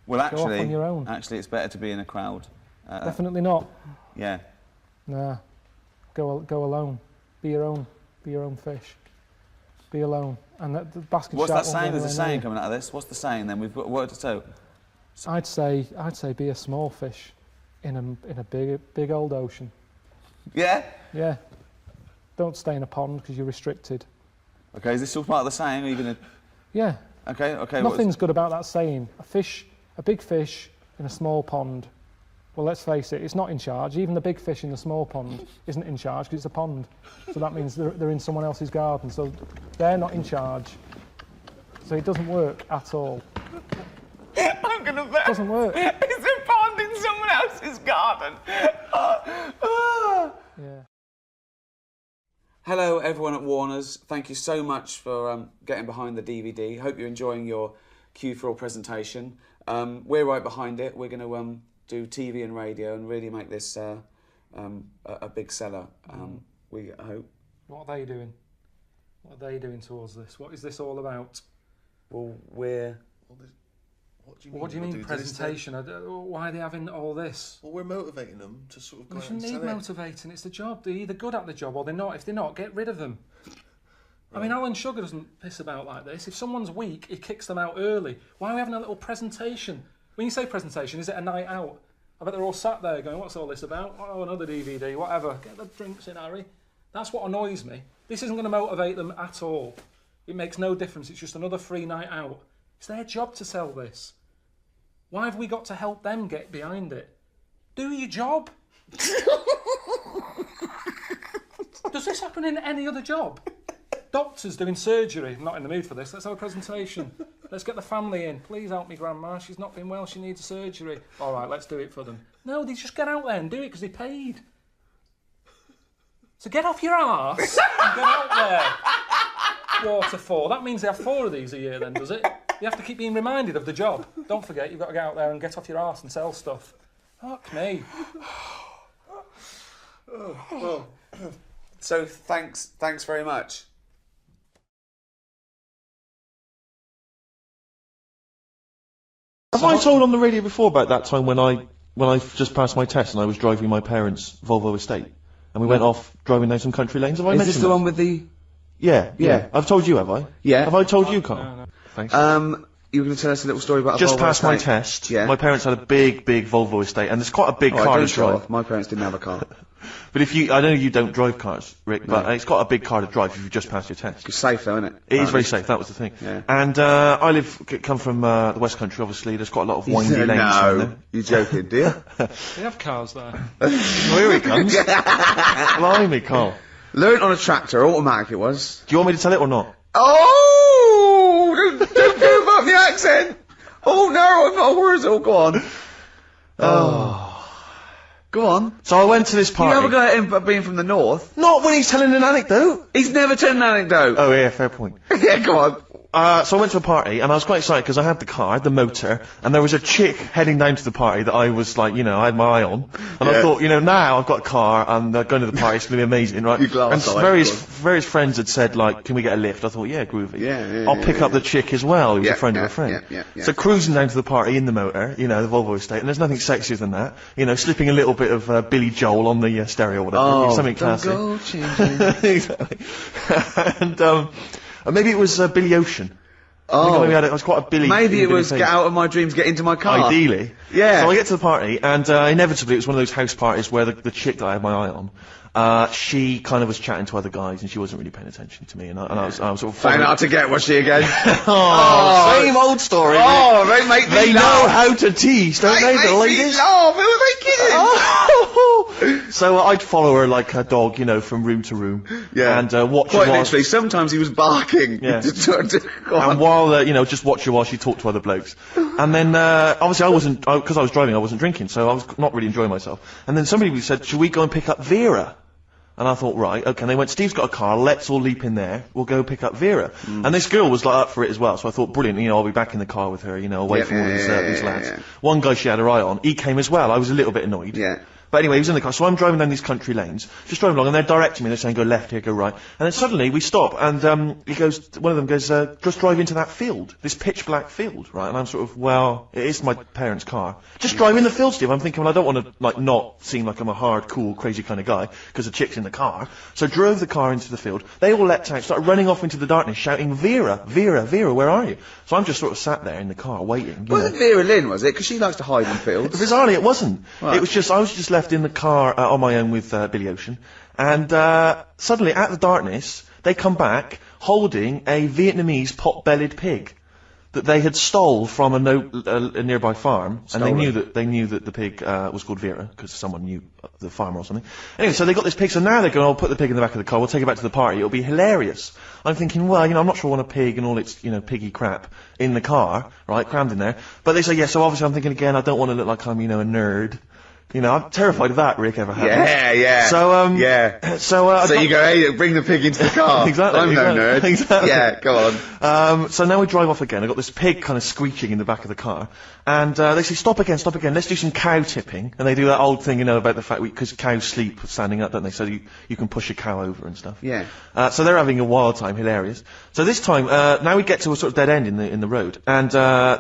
Well, Go off on your own. Actually, it's better to be in a crowd. Definitely not. Yeah. Nah. Go alone. Be your own fish. Be alone. And the basking What's shark. that saying? There's a saying coming out of this. What's the saying then? We've got word to I'd say be a small fish in a big old ocean. Yeah? Yeah. Don't stay in a pond because you're restricted. Okay, is this all part of the saying? Are you going to... Yeah. Okay. Nothing's good about that saying. A big fish in a small pond. Well, let's face it, it's not in charge. Even the big fish in the small pond isn't in charge because it's a pond. So that means they're in someone else's garden. So they're not in charge. So it doesn't work at all. I'm gonna bet. It doesn't work. It's a pond in someone else's garden. Yeah. Hello, everyone at Warner's. Thank you so much for getting behind the DVD. Hope you're enjoying your Q4 presentation. We're right behind it. We're going to do TV and radio and really make this a big seller. We hope. What are they doing? What are they doing towards this? What is this all about? Well, we're... What do you mean presentation? Why are they having all this? Well, we're motivating them to sort of go We out shouldn't and need sell it. motivating. It's the job. They're either good at the job or they're not. If they're not, get rid of them. Right. I mean, Alan Sugar doesn't piss about like this. If someone's weak, he kicks them out early. Why are we having a little presentation? When you say presentation, is it a night out? I bet they're all sat there going, what's all this about? Oh, another DVD, whatever. Get the drinks in, Harry. That's what annoys me. This isn't going to motivate them at all. It makes no difference. It's just another free night out. It's their job to sell this. Why have we got to help them get behind it? Do your job. Does this happen in any other job? Doctors doing surgery. I'm not in the mood for this. Let's have a presentation. Let's get the family in. Please help me, Grandma. She's not been well. She needs surgery. All right, let's do it for them. No, they just get out there and do it because they paid. So get off your arse and get out there. Water 4. That means they have 4 of these a year then, does it? You have to keep being reminded of the job. Don't forget, you've got to get out there and get off your arse and sell stuff. Fuck me. So thanks very much. Have I told on the radio before about that time when I just passed my test and I was driving my parents' Volvo estate and we went off driving down some country lanes? Have I mentioned Is this the that? one with the... Yeah. I've told you, have I? Yeah. Have I told you, Carl? No. Thanks. You were going to tell us a little story about Just a Volvo past my estate? test, Yeah. my parents had a big Volvo estate, and it's quite a big car don't to show drive. off. My parents didn't have a car. But I know you don't drive cars, Rick, but it's got a big car to drive if you just passed your test. It's safe though, isn't it? It is very safe, that was the thing. Yeah. And I come from the West Country, obviously, there's quite a lot of windy lanes around there. You're joking, do you? They have cars there. Oh, here he comes. Blimey, Carl. Learnt on a tractor, automatic it was. Do you want me to tell it or not? Oh! Don't give up the accent! Oh no, I'm not a Wurzel, go on. Go on. So I went to this party. You have a go at him being from the north. Not when he's telling an anecdote. He's never told an anecdote. Oh yeah, fair point. Yeah, go on. so I went to a party, and I was quite excited because I had the car, the motor, and there was a chick heading down to the party that I was like, I had my eye on. And I thought, now I've got a car, and going to the party, it's going to be amazing, right? And various friends had said, like, can we get a lift? I thought, yeah, groovy. I'll pick up the chick as well, who's a friend of a friend. So cruising down to the party in the motor, the Volvo estate, and there's nothing sexier than that. Slipping a little bit of Billy Joel on the stereo or whatever. Something classy. Exactly. And maybe it was Billy Ocean. It was quite a Billy. Maybe it was Get Out of My Dreams, Get Into My Car. Ideally. Yeah. So I get to the party, and inevitably it was one of those house parties where the chick that I had my eye on, she kind of was chatting to other guys, and she wasn't really paying attention to me, and I was sort of... Found out to get, was she again? Same old story. Oh, they make me They laugh. know how to tease, don't they, the ladies? Laugh. Who are they kidding? So I'd follow her like a dog, from room to room. Yeah. And watch her Quite while... literally, sometimes he was barking. Yeah. And while, just watch her while she talked to other blokes. And then, obviously because I was driving, I wasn't drinking, so I was not really enjoying myself. And then somebody said, should we go and pick up Vera? And I thought, right, okay. And they went, Steve's got a car, let's all leap in there, we'll go pick up Vera. And this girl was like up for it as well, so I thought, brilliant, I'll be back in the car with her, I'll wait for all these lads. Yeah. One guy she had her eye on, he came as well, I was a little bit annoyed. Yeah. But anyway, he was in the car, so I'm driving down these country lanes, just driving along, and they're directing me, they're saying, go left here, go right. And then suddenly, we stop, and one of them goes, just drive into that field, this pitch black field, right? And I'm sort of, well, it is my parents' car. Just drive in the field, Steve. I'm thinking, well, I don't want to, like, not seem like I'm a hard, cool, crazy kind of guy, because the chick's in the car. So drove the car into the field, they all leapt out, started running off into the darkness, shouting, Vera, Vera, Vera, where are you? So I'm just sort of sat there in the car, waiting. Wasn't Vera Lynn, was it? Because she likes to hide in fields. Bizarrely, it wasn't. Right. It was just, I was just left in the car on my own with Billy Ocean, and suddenly, at the darkness, they come back holding a Vietnamese pot-bellied pig that they had stole from a nearby farm, and they knew that the pig was called Vera because someone knew the farmer or something. Anyway, so they got this pig. So now they're going, I'll put the pig in the back of the car. We'll take it back to the party. It'll be hilarious. I'm thinking, well, I'm not sure I want a pig and all its, piggy crap in the car, right, crammed in there. But they say, yeah. So obviously, I'm thinking again, I don't want to look like I'm, a nerd. I'm terrified of that, Rick, ever happened. Yeah. So, So you go, hey, bring the pig into the car. Exactly. I'm no nerd. Exactly. Yeah, go on. So now we drive off again. I've got this pig kind of screeching in the back of the car. And they say, stop again, let's do some cow tipping. And they do that old thing, about the fact because cows sleep standing up, don't they? So you can push a cow over and stuff. Yeah. So they're having a wild time, hilarious. So this time, now we get to a sort of dead end in the road. And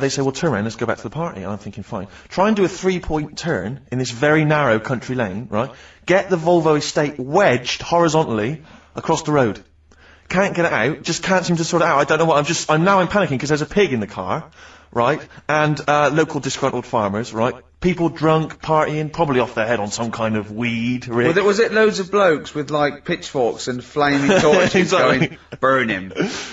they say, well, turn around, let's go back to the party. And I'm thinking, fine. Try and do a 3-point turn in this very narrow country lane, right? Get the Volvo estate wedged horizontally across the road. Can't get it out, just can't seem to sort it out. I don't know what, I'm panicking because there's a pig in the car, right? And, local disgruntled farmers, right? People drunk, partying, probably off their head on some kind of weed, Rick. Was it loads of blokes with, like, pitchforks and flaming torches Exactly. going, burn him.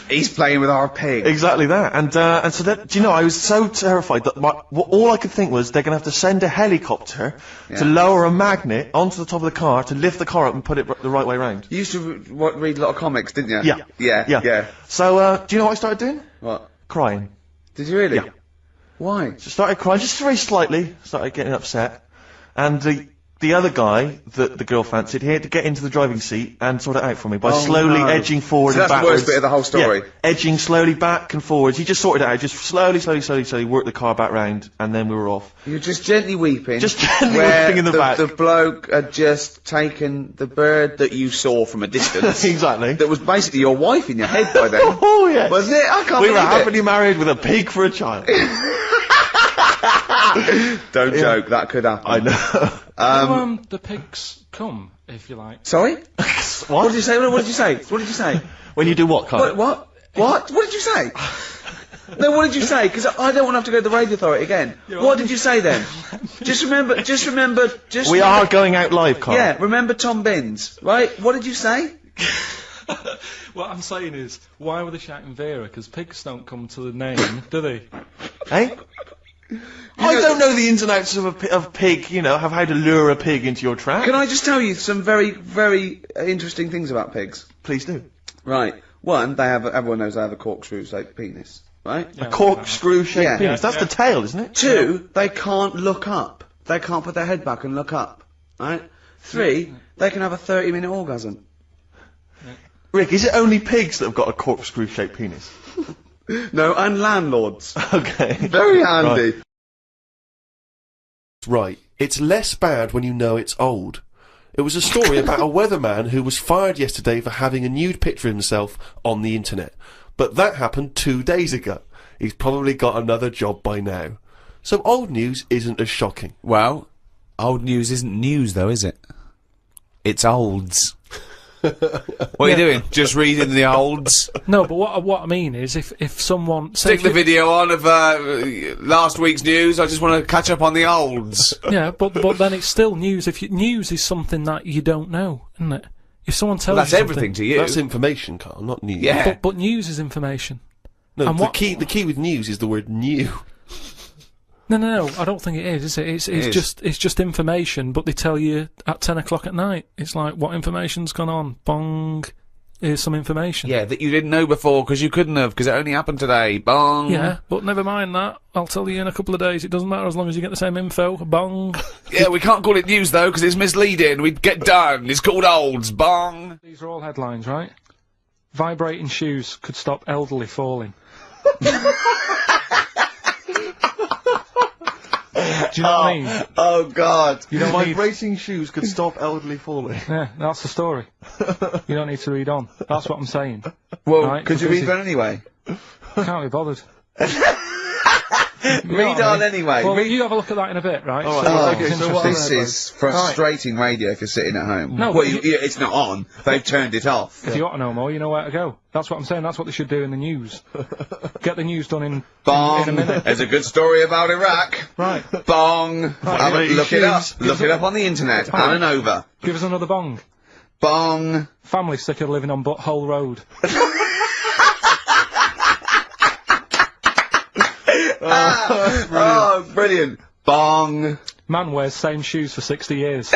He's playing with our pig. Exactly that. And so that, I was so terrified that all I could think was they're going to have to send a helicopter to lower a magnet onto the top of the car to lift the car up and put it the right way round. You used to read a lot of comics, didn't you? Yeah. Yeah. So, do you know what I started doing? What? Crying. Did you really? Yeah. Why? So started crying, just very slightly, started getting upset. And the other guy that the girl fancied, he had to get into the driving seat and sort it out for me by slowly edging forward and that's backwards. the worst bit of the whole story. Yeah, edging slowly back and forwards. He just sorted it out, just slowly worked the car back round, and then we were off. You're just gently weeping. Just gently weeping in the back. The bloke had just taken the bird that you saw from a distance. Exactly. That was basically your wife in your head by then. Oh, yes. Wasn't it? I can't We were believe it. happily married with a pig for a child. Don't joke, that could happen. I know. The pigs come, if you like. Sorry? What did you say? What did you say? What did you say? When you do what, Carl? What? What did you say? No, what did you say? Because I don't want to have to go to the radio authority again. What did you say then? Just remember. We are going out live, Carl. Yeah, remember Tom Binns, right? What did you say? What I'm saying is, why were they shouting Vera? Because pigs don't come to the name, do they? Hey? I don't know the ins and outs of pig, have how to lure a pig into your trap. Can I just tell you some very, very interesting things about pigs? Please do. Right. One, everyone knows they have a corkscrew-shaped penis, right? A corkscrew-shaped penis. That's the tail, isn't it? Two, they can't look up. They can't put their head back and look up, right? Three, they can have a 30-minute orgasm. Rick, is it only pigs that have got a corkscrew-shaped penis? No, and landlords. Okay. Very handy. Right. It's less bad when you know it's old. It was a story about a weatherman who was fired yesterday for having a nude picture of himself on the internet. But that happened 2 days ago. He's probably got another job by now. So old news isn't as shocking. Well, old news isn't news, though, is it? It's olds. What are you doing? Just reading the olds? No, but what I mean is, if someone stick the video on of last week's news. I just want to catch up on the olds. Yeah, but then it's still news. News is something that you don't know, isn't it? If someone tells that's you everything to you. That's information, Carl, not news. Yeah. But news is information. No, and the key with news is the word new. No, I don't think it is it? It's just information, but they tell you at 10 o'clock at night. It's like, what information's gone on? Bong. Here's some information. Yeah, that you didn't know before because you couldn't have, because it only happened today. Bong. Yeah, but never mind that. I'll tell you in a couple of days. It doesn't matter as long as you get the same info. Bong. Yeah, we can't call it news though because it's misleading. We'd get done. It's called olds. Bong. These are all headlines, right? Vibrating shoes could stop elderly falling. Do you know what I mean? Oh, God. You don't Vibrating shoes could stop elderly falling. Yeah, that's the story. You don't need to read on. That's what I'm saying. Well, right? could you read that anyway? Can't be bothered. Read on anyway. Well, you have a look at that in a bit, right? All right. This is frustrating radio if you're sitting at home. No, well, it's not on. They've turned it off. If you want to know more, you know where to go. That's what I'm saying. That's what they should do in the news. Get the news done in a minute. There's a good story about Iraq. Right. Bong. Right. Look it up. Look it up on the internet. Right. And over. Give us another bong. Bong. Family sick of living on Butthole Road. Oh, brilliant. Bong. Man wears same shoes for 60 years.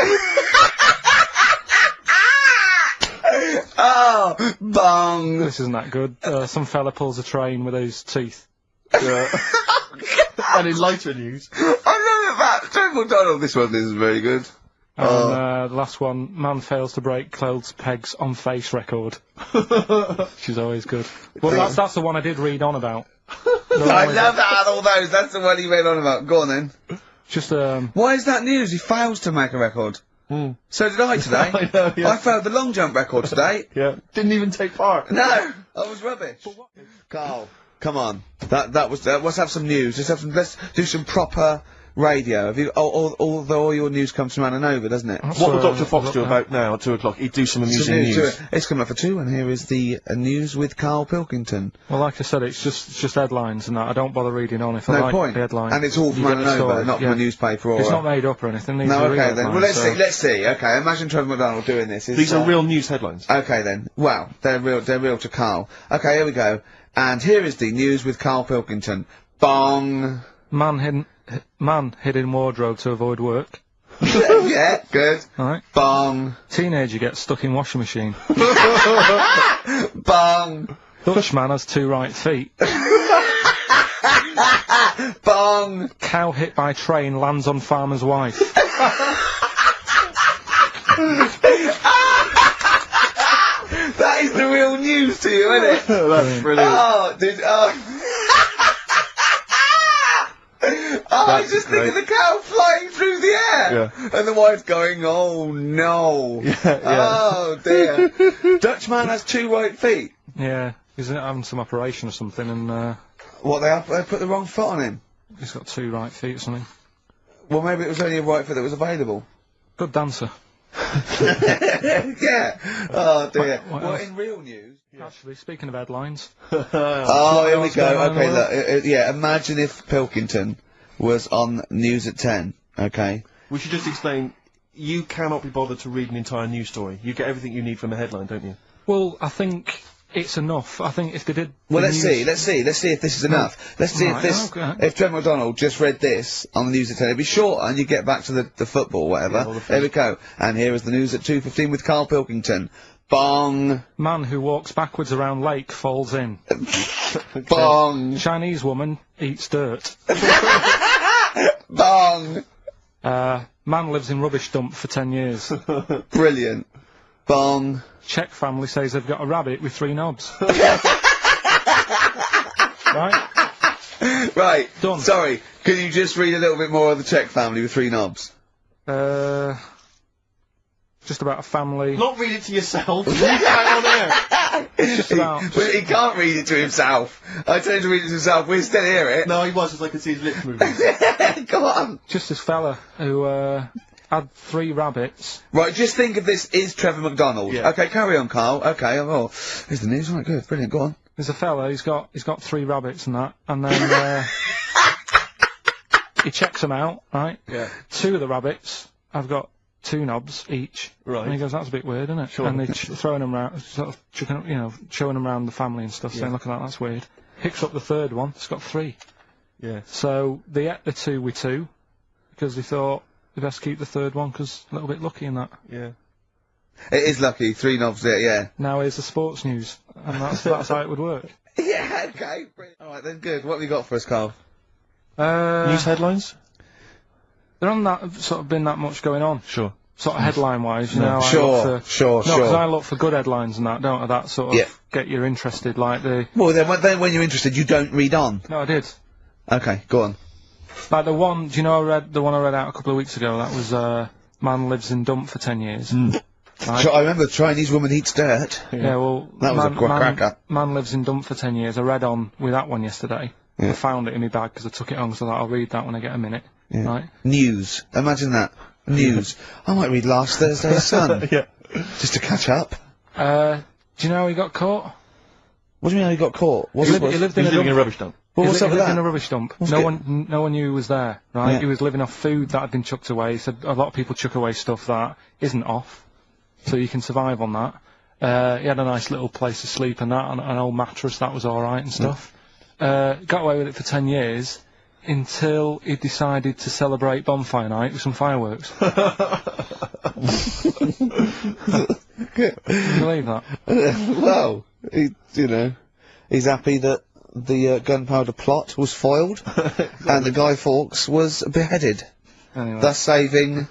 Oh, bong. This isn't that good. Some fella pulls a train with his teeth. And in lighter news. I love that. Triple Donald. This one is very good. And the last one, man fails to break clothes pegs on face record. She's always good. Well, that's the one I did read on about. I love that out of all those. That's the one he read on about. Go on then. Just Why is that news? He fails to make a record. So did I today. I know, yeah. I failed the long jump record today. Yeah. Didn't even take part. No, I was rubbish. Carl, come on. That was. Let's have some news. Let's do some proper radio. Have you? Although all your news comes from Ananover, doesn't it? What will Dr. Fox do about now at 2 o'clock? He'd do some amusing news. It's coming up for 2, and here is the news with Karl Pilkington. Well, like I said, it's just headlines and that. I don't bother reading on if I No like point. the headline. And it's all from Ananover, not from a newspaper or. It's not made up or anything. These No, are real okay then. Well, headlines, let's see. Okay, imagine Trevor McDonald doing this. These are real news headlines. Okay then. Well, they're real to Karl. Okay, here we go. And here is the news with Karl Pilkington. Bong. Man hid in wardrobe to avoid work. Yeah, good. Right. Bong. Teenager gets stuck in washing machine. Bong. Dutchman has 2 right feet. Bong. Cow hit by train lands on farmer's wife. That is the real news to you, isn't it? That's brilliant. Oh, dude. Oh. I was just thinking the cow flying through the air. Yeah. And the wife's going, oh no. Yeah. Oh dear. Dutchman has 2 right feet. Yeah, he's having some operation or something and, What, they put the wrong foot on him? he's got 2 right feet or something. Well, maybe it was only a right foot that was available. Good dancer. Yeah. Oh dear. What Well, else? in real news. Actually, speaking of headlines. Oh, here we else going go. on in the Okay, world? look. Yeah, imagine if Pilkington was on News at 10. Okay. We should just explain, you cannot be bothered to read an entire news story. You get everything you need from the headline, don't you? Well, I think it's enough. I think if they did... Well, the let's news- see if this is enough. Let's see if Right, this, okay. if Trevor McDonald just read this on the News at 10, it'd be shorter and you get back to the football, whatever. Yeah, all the There we go. And here is the news at 2:15 with Karl Pilkington. Bong. Man who walks backwards around lake falls in. Bong. Chinese woman eats dirt. Bong. Man lives in rubbish dump for 10 years. Brilliant. Bong. Czech family says they've got a rabbit with 3 knobs. right? Right. Done. Sorry. Can you just read a little bit more of the Czech family with 3 knobs? Just about a family. Not read it to yourself. Read it out on air. Just about. Well, he can't read it to himself. I told him to read it to himself. We still hear it. No, he was, because I could see his lips moving. Go on. Just this fella who had 3 rabbits. Right, just think of this is Trevor McDonald. Yeah. Okay, carry on, Carl. Okay, oh, here's the news. Right, good, brilliant. Go on. There's a fella. He's got 3 rabbits and that, and then he checks them out. Right. Yeah. 2 of the rabbits have got 2 knobs each. Right. And he goes, that's a bit weird, isn't it? Sure. And they're throwing them around, sort of, showing them around the family and stuff, saying, look at that, that's weird. Picks up the 3rd one, it's got 3. Yeah. So they ate the 2 with 2, because they thought they best keep the 3rd one, because a little bit lucky in that. Yeah. It is lucky, 3 knobs there, yeah. Now here's the sports news, and that's how it would work. Yeah, okay, brilliant. Alright then, good. What have you got for us, Carl? News headlines? There hasn't sort of been that much going on. Sure. Sort of headline-wise, you know. Sure. No, because I look for good headlines and that, don't I? That sort of get you interested, like the... Well, then when you're interested, you don't read on. No, I did. Okay, go on. Like the one, do you know the one I read out a couple of weeks ago? That was, man lives in dump for 10 years. Right? I remember the Chinese woman eats dirt. Yeah, well... That was a cracker. Man lives in dump for 10 years. I read on with that one yesterday. Yeah. I found it in my bag because I took it home, so I thought I'll read that when I get a minute. Yeah. Right? News. Imagine that. News. I might read last Thursday's Sun. Yeah. Just to catch up. Do you know how he got caught? What do you mean how he got caught? He lived in a rubbish dump. Well, what's up with that? He lived in a rubbish dump. No one knew he was there, right? Yeah. He was living off food that had been chucked away. He said a lot of people chuck away stuff that isn't off, so you can survive on that. He had a nice little place to sleep and that, and an old mattress, that was alright and stuff. Got away with it for 10 years, until he decided to celebrate bonfire night with some fireworks. Can you believe that? Well, he's happy that the gunpowder plot was foiled, and the Guy Fawkes was beheaded, thus saving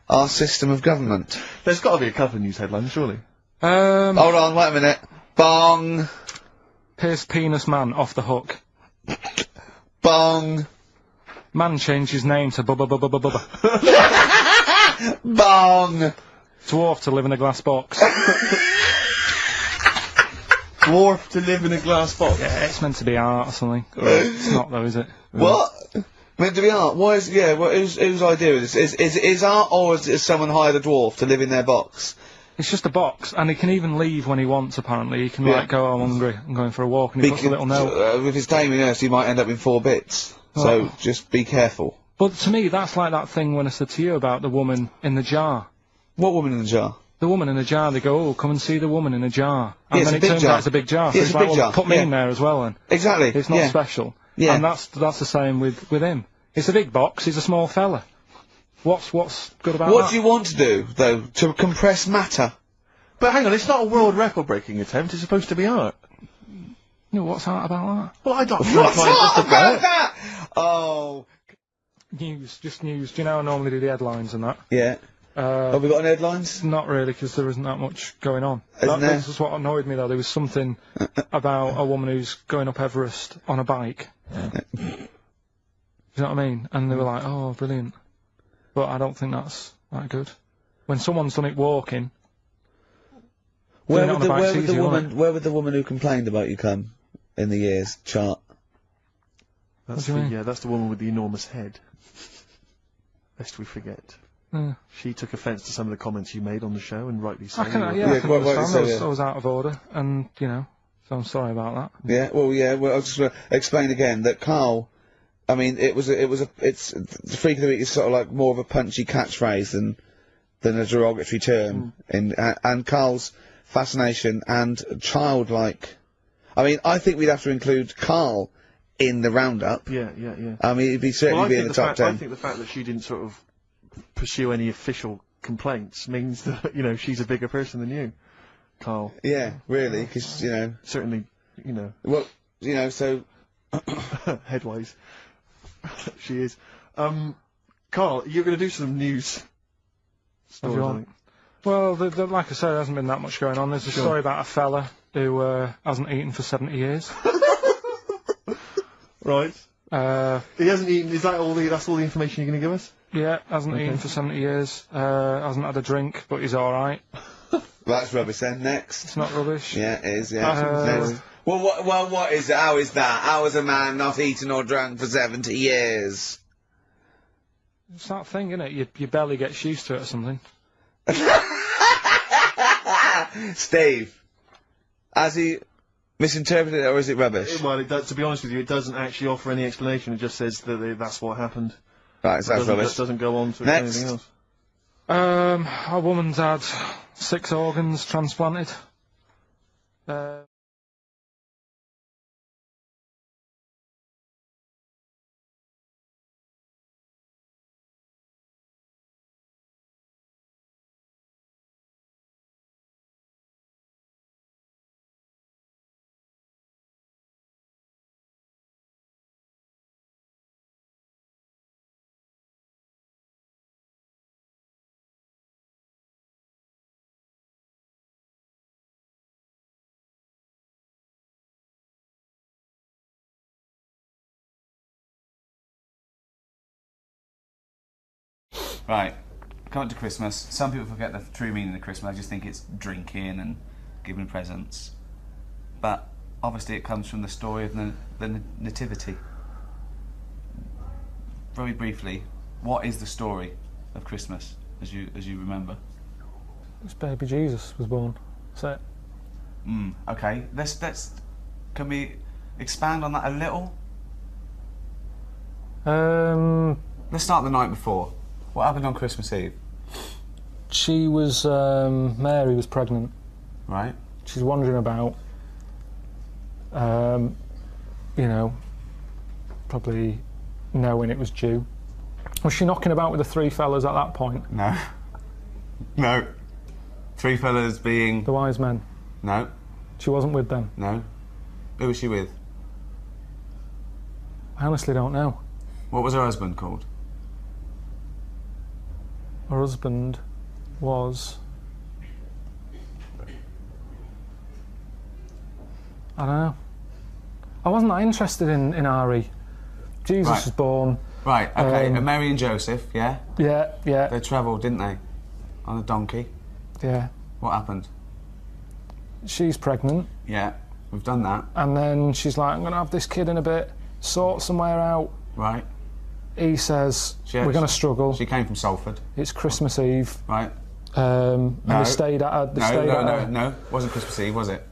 our system of government. There's got to be a couple of news headlines, surely. Hold on, wait a minute. Bong! Pierce penis man off the hook. Bong! Man changed his name to Bubba Bubba Bubba Bubba. Bong! Dwarf to live in a glass box. Dwarf to live in a glass box? Yeah, it's meant to be art or something. It's not though, is it? What? Meant to be art? Why is, whose idea is this? Is art, or is someone hired a dwarf to live in their box? It's just a box, and he can even leave when he wants, apparently. He can, like, go, I'm hungry, I'm going for a walk, and he puts a little note. With his tameness, he might end up in 4 bits. So, just be careful. But to me, that's like that thing when I said to you about the woman in the jar. What woman in the jar? The woman in the jar, they go, oh, come and see the woman in the jar. And then it turns out it's a big jar. Yeah, so it's like, well, put me in there as well, then. Exactly. It's not special. Yeah. And that's the same with him. It's a big box, he's a small fella. What's good about that? What do you want to do, though? To compress matter? But hang on, it's not a world record-breaking attempt, it's supposed to be art. You know, what's art about that? Well, I don't... What's art about that? Oh... News, just news. Do you know how I normally do the headlines and that? Yeah. Have we got any headlines? Not really, because there isn't that much going on. Isn't there? This is what annoyed me, though. There was something about a woman who's going up Everest on a bike. Do you know what I mean? And they were like, oh, brilliant. But I don't think that's that good. When someone's done it walking... Where would the woman who complained about you come in the years chart? That's that's the woman with the enormous head. Lest we forget. She took offence to some of the comments you made on the show, and rightly so. I was out of order, and, so I'm sorry about that. Yeah, well, I'll just explain again that Karl, I mean, it's the Freak of the Week is sort of like more of a punchy catchphrase than a derogatory term, and Karl's fascination and childlike. I mean, I think we'd have to include Karl in the roundup. Yeah. I mean, he'd certainly be in the top 10. I think the fact that she didn't sort of pursue any official complaints means that, she's a bigger person than you, Karl. Yeah, really, because, Certainly, Well, so... headwise. She is. Karl, you're going to do some news stories, I think. Well, like I said, there hasn't been that much going on. There's a story about a fella who hasn't eaten for 70 years. Right. He hasn't eaten. Is that all the? That's all the information you're going to give us? Yeah, hasn't eaten for 70 years. Hasn't had a drink, but he's all right. That's rubbish then. Next. It's not rubbish. Yeah, it is, yeah. Next. Well, what is it? How is that? How is a man not eaten or drunk for 70 years? It's that thing, isn't it? Your belly gets used to it or something. Steve, has he misinterpreted it or is it rubbish? Well, it does, to be honest with you, it doesn't actually offer any explanation. It just says that that's what happened. Right, so that's rubbish. It doesn't go on to Next. anything else. A woman's had 6 organs transplanted. Right, coming to Christmas, some people forget the true meaning of Christmas. I just think it's drinking and giving presents. But obviously it comes from the story of the Nativity. Very briefly, what is the story of Christmas, as you remember? It's baby Jesus was born. That's it. Okay, can we expand on that a little? Let's start the night before. What happened on Christmas Eve? She was, Mary was pregnant. Right. She's wandering about, you know, probably knowing it was due. Was she knocking about with the 3 fellas at that point? No. No. 3 fellas being... The wise men? No. She wasn't with them? No. Who was she with? I honestly don't know. What was her husband called? Her husband was... I don't know. I wasn't that interested in Ari. Jesus was born. Right, okay. And Mary and Joseph, yeah? Yeah, yeah. They travelled, didn't they? On a donkey. Yeah. What happened? She's pregnant. Yeah, we've done that. And then she's like, I'm going to have this kid in a bit, sort somewhere out. Right. He says, we're going to struggle. She came from Salford. It's Christmas Eve. Right. And they stayed at her. No. Wasn't Christmas Eve, was it?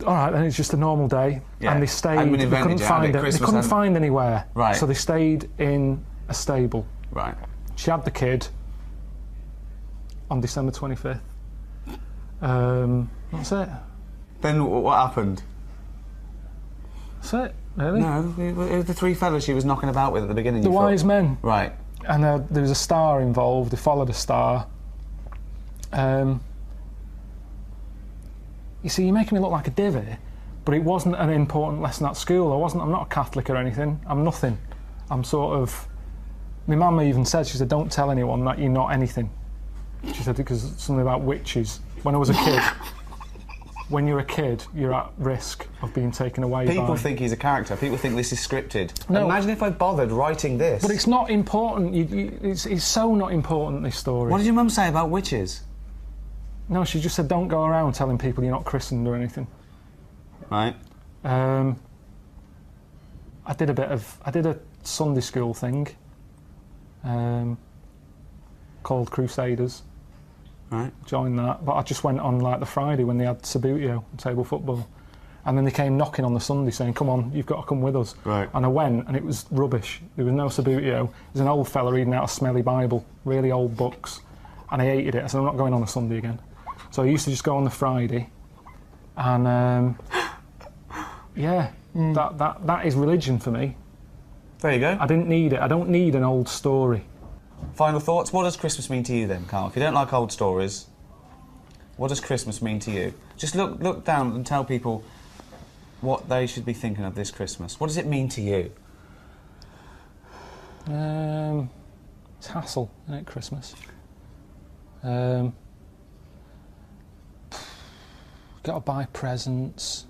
All right, then it's just a normal day. Yeah. And they stayed, they couldn't find her. They couldn't find anywhere. Right. So they stayed in a stable. Right. She had the kid on December 25th. That's it. Then what happened? That's it, really. No, it was the 3 fellas she was knocking about with at the beginning. The wise men. Right. And there was a star involved. They followed a star. You see, you're making me look like a divvy, but it wasn't an important lesson at school. I'm not a Catholic or anything. I'm nothing. I'm sort of... My mum even said, she said, don't tell anyone that you're not anything. She said, because something about witches. When I was a kid, when you're a kid, you're at risk of being taken away by... People think he's a character. People think this is scripted. No. Imagine if I bothered writing this. But it's not important. It's so not important, this story. What did your mum say about witches? No, she just said don't go around telling people you're not christened or anything. Right. I did a Sunday school thing called Crusaders. Right. Joined that, but I just went on like the Friday when they had Sabutio, table football. And then they came knocking on the Sunday saying, come on, you've got to come with us. Right. And I went, and it was rubbish. There was no Sabutio. There's an old fella reading out a smelly Bible, really old books. And I hated it. I said, I'm not going on a Sunday again. So I used to just go on the Friday. And, yeah, that is religion for me. There you go. I didn't need it. I don't need an old story. Final thoughts? What does Christmas mean to you then, Karl? If you don't like old stories, what does Christmas mean to you? Just look down and tell people what they should be thinking of this Christmas. What does it mean to you? It's hassle, isn't it, Christmas? Got to buy presents.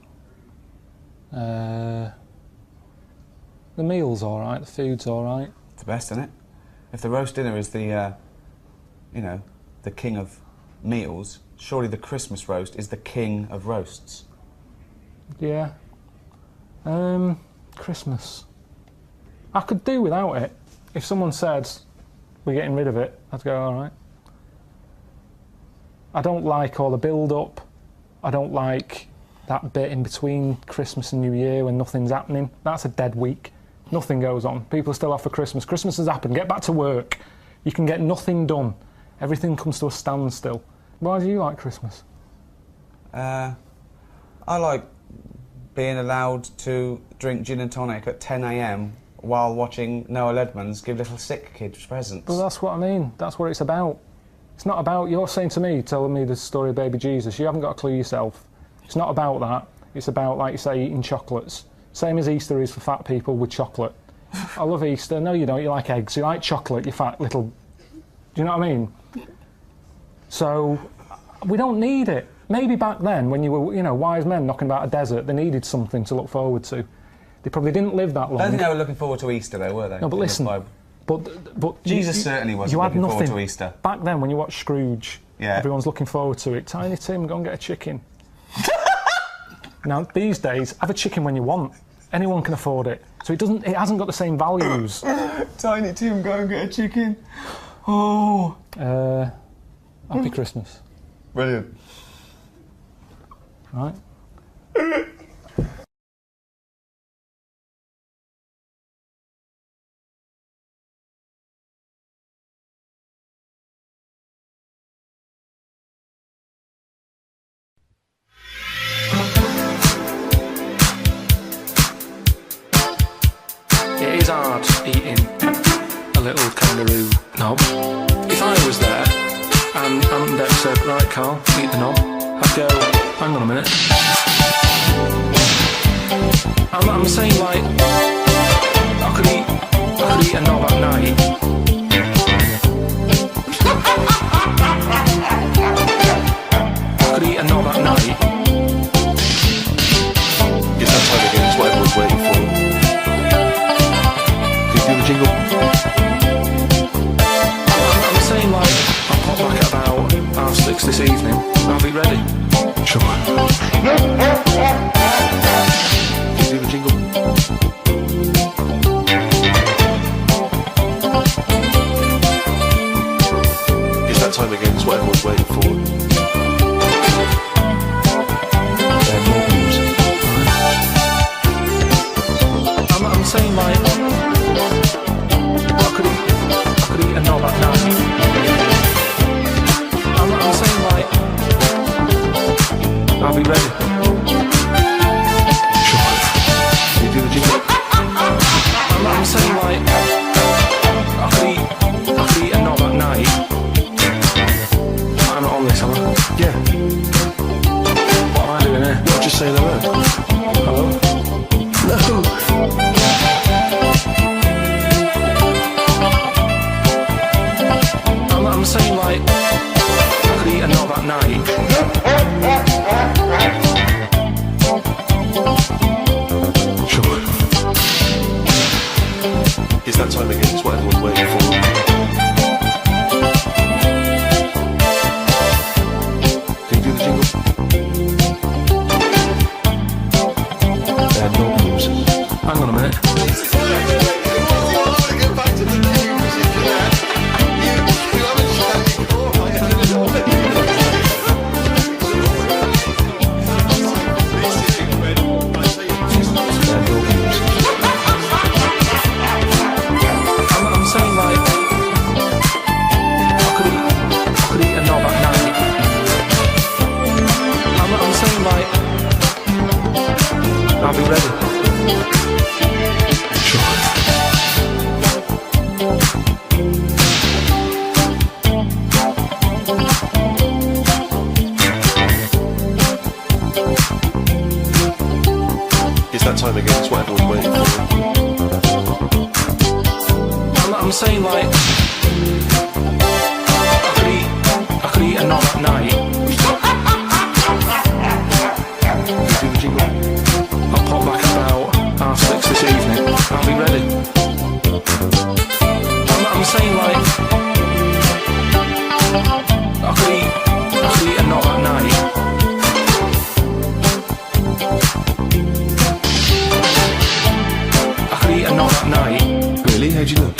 The meal's all right. The food's all right. It's the best, isn't it? If the roast dinner is the, you know, the king of meals, surely the Christmas roast is the king of roasts. Yeah. Christmas. I could do without it. If someone said, we're getting rid of it, I'd go, all right. I don't like all the build-up. I don't like that bit in between Christmas and New Year when nothing's happening. That's a dead week. Nothing goes on. People are still off for Christmas. Christmas has happened. Get back to work. You can get nothing done. Everything comes to a standstill. Why do you like Christmas? I like being allowed to drink gin and tonic at 10 a.m. while watching Noah Ledman's give little sick kids presents. But that's what I mean. That's what it's about. It's not about, you're saying to me, telling me the story of baby Jesus, you haven't got a clue yourself. It's not about that. It's about, like you say, eating chocolates. Same as Easter is for fat people with chocolate. I love Easter. No, you don't. You like eggs. You like chocolate, you fat little... Do you know what I mean? So, we don't need it. Maybe back then, when you were, you know, wise men knocking about a desert, they needed something to look forward to. They probably didn't live that long. I don't think they were looking forward to Easter, though, were they? No, but listen... But Jesus certainly wasn't looking forward to Easter. Back then, when you watch Scrooge, everyone's looking forward to it. Tiny Tim, go and get a chicken. Now, these days, have a chicken when you want. Anyone can afford it. So it hasn't got the same values. Tiny Tim, go and get a chicken. Oh. Happy Christmas. Brilliant. Right. It is hard eating a little kangaroo knob. If I was there and Aunt Deb said, right Carl, eat the knob, I'd go, hang on a minute. I'm saying like, I could eat a knob at night. I could eat a knob at night. It's that time again, it's what everyone's waiting for. Do the jingle. I'm saying like, I'll pop back at about 6:30 this evening, I'll be ready. Sure. Do the jingle. It's that time again, it's what everyone's waiting for. I'm saying like, I could eat a knob at night. I'm saying like, I'll be ready. Sure. You do the jingle. I'm saying like, I could eat a knob at night. I'm not on this, am I? Yeah. What am I doing here? Not just saying the word. Hello? No. I'm saying like, I could eat a knob at night. Sure. It's that time again, it's what everyone's waiting for. Can you do the jingle? No music. Hang on a minute. I'm saying like, I could eat a knob at night. I'm saying like, I'll be ready. Sure. It's that time again, it's what everyone's waiting for. I'm saying like, I could eat a knob at night. Can you do the jingle? I'll pop back about 6:30 this evening. I'll be ready. saying like I could eat a knot at night. I could eat a knot at night. Really? How'd you look?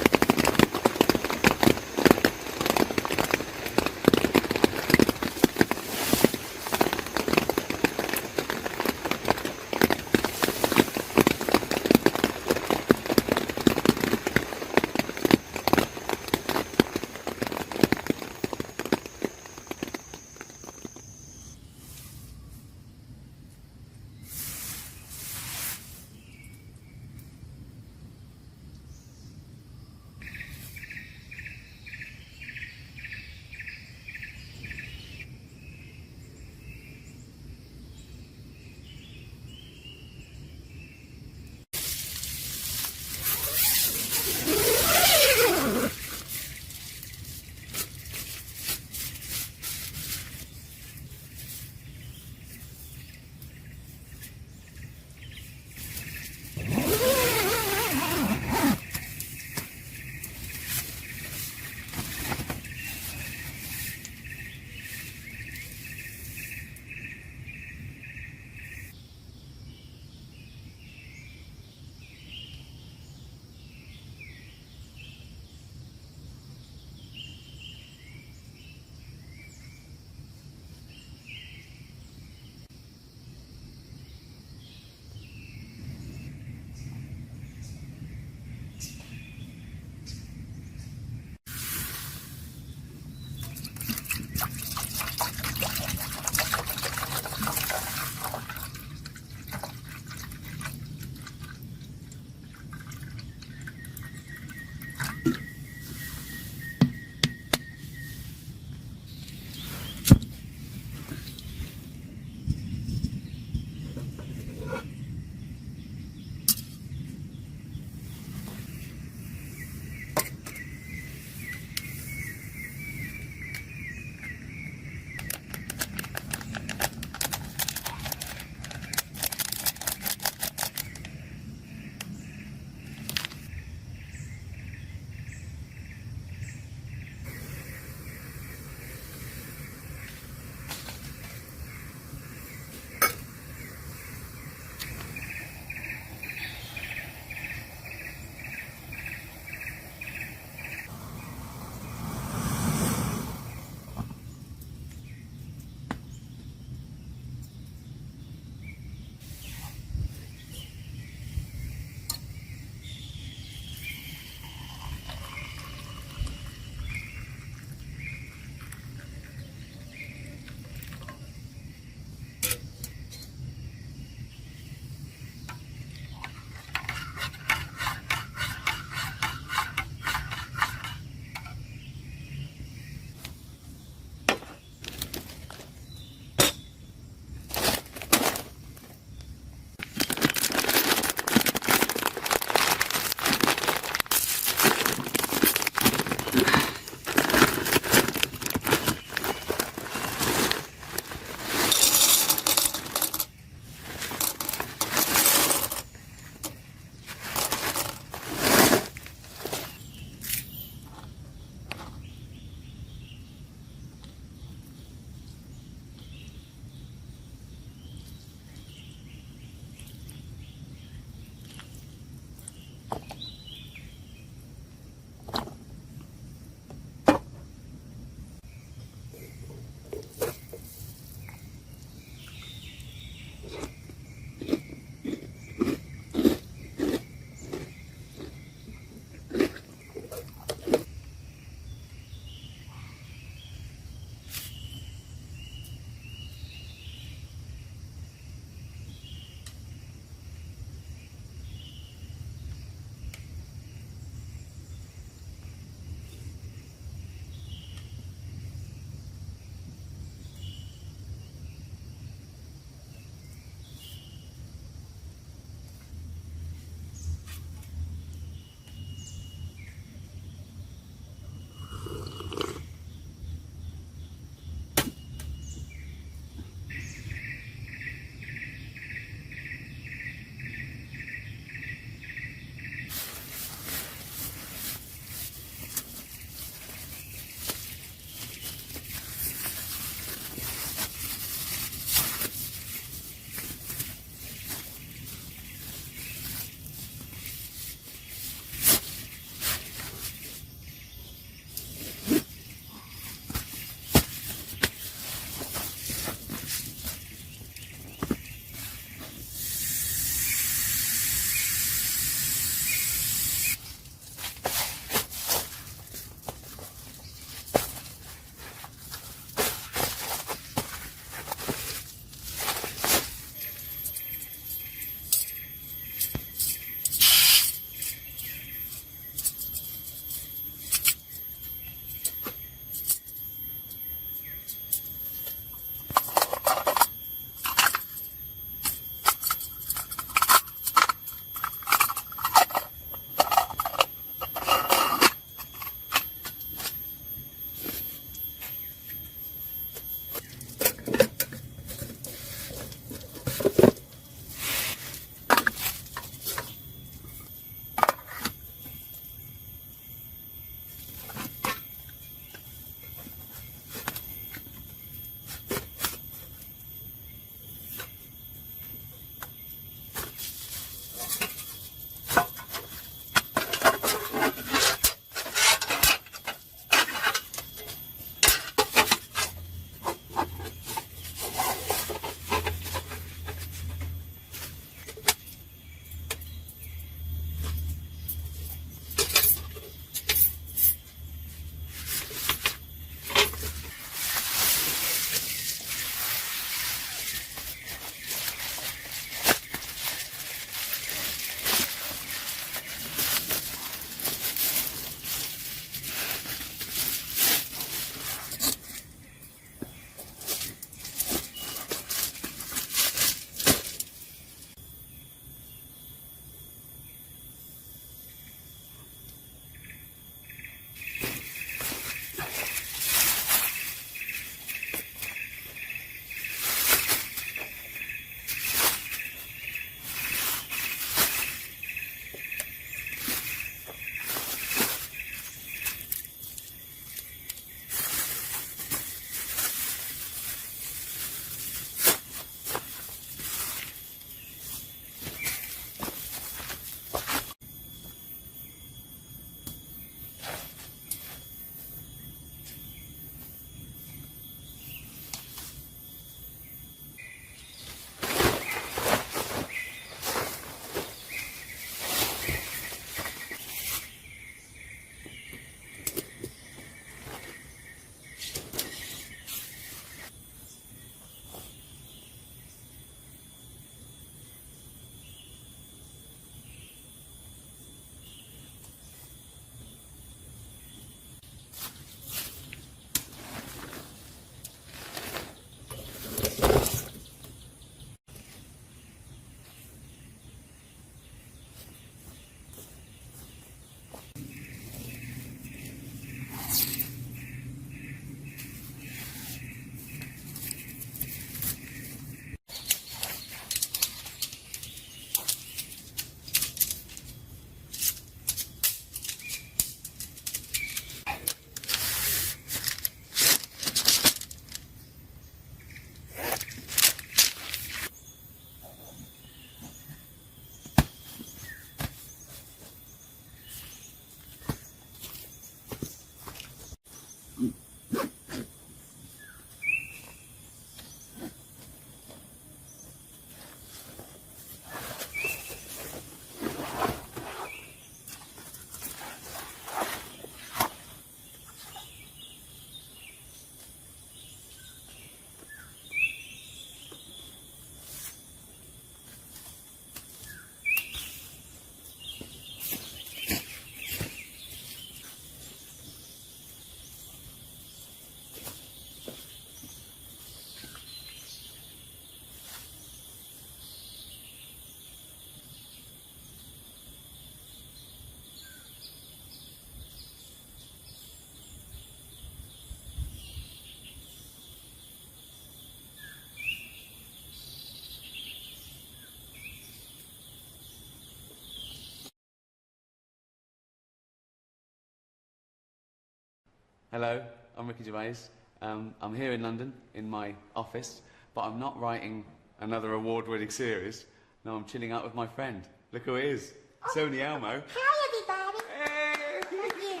Hello, I'm Ricky Gervais. I'm here in London, in my office, but I'm not writing another award-winning series. No, I'm chilling out with my friend. Look who it is. It's only Elmo. Hi, everybody. Hey. Thank you.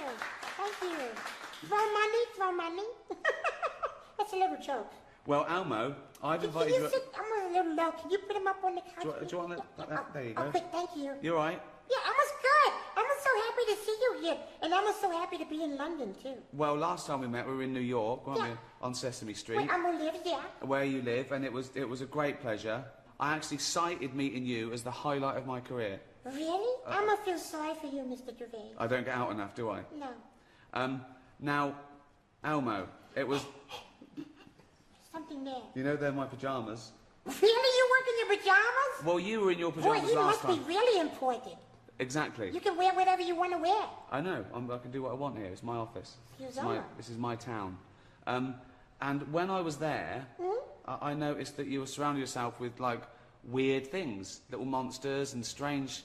Thank you. Throw money. That's a little joke. Well, Elmo, I've invited you... I'm a little low. Can you put him up on the couch? Do you want that? There you go. Okay, thank you. You all right? Yeah, Elmo's good. Elmo's so happy to see you here. And Elmo's so happy to be in London, too. Well, last time we met, we were in New York, weren't we? On Sesame Street. Where Elmo lives, yeah. Where you live, and it was a great pleasure. I actually cited meeting you as the highlight of my career. Really? Elmo feels sorry for you, Mr. Gervais. I don't get out enough, do I? No. Now, Elmo, it was... Something there. You know they're my pyjamas. Really? You work in your pyjamas? Well, you were in your pyjamas Boy, he last time. must be really important. Exactly. You can wear whatever you want to wear. I know. I can do what I want here. It's my office. This is my town. And when I was there, I noticed that you were surrounding yourself with, like, weird things. Little monsters and strange...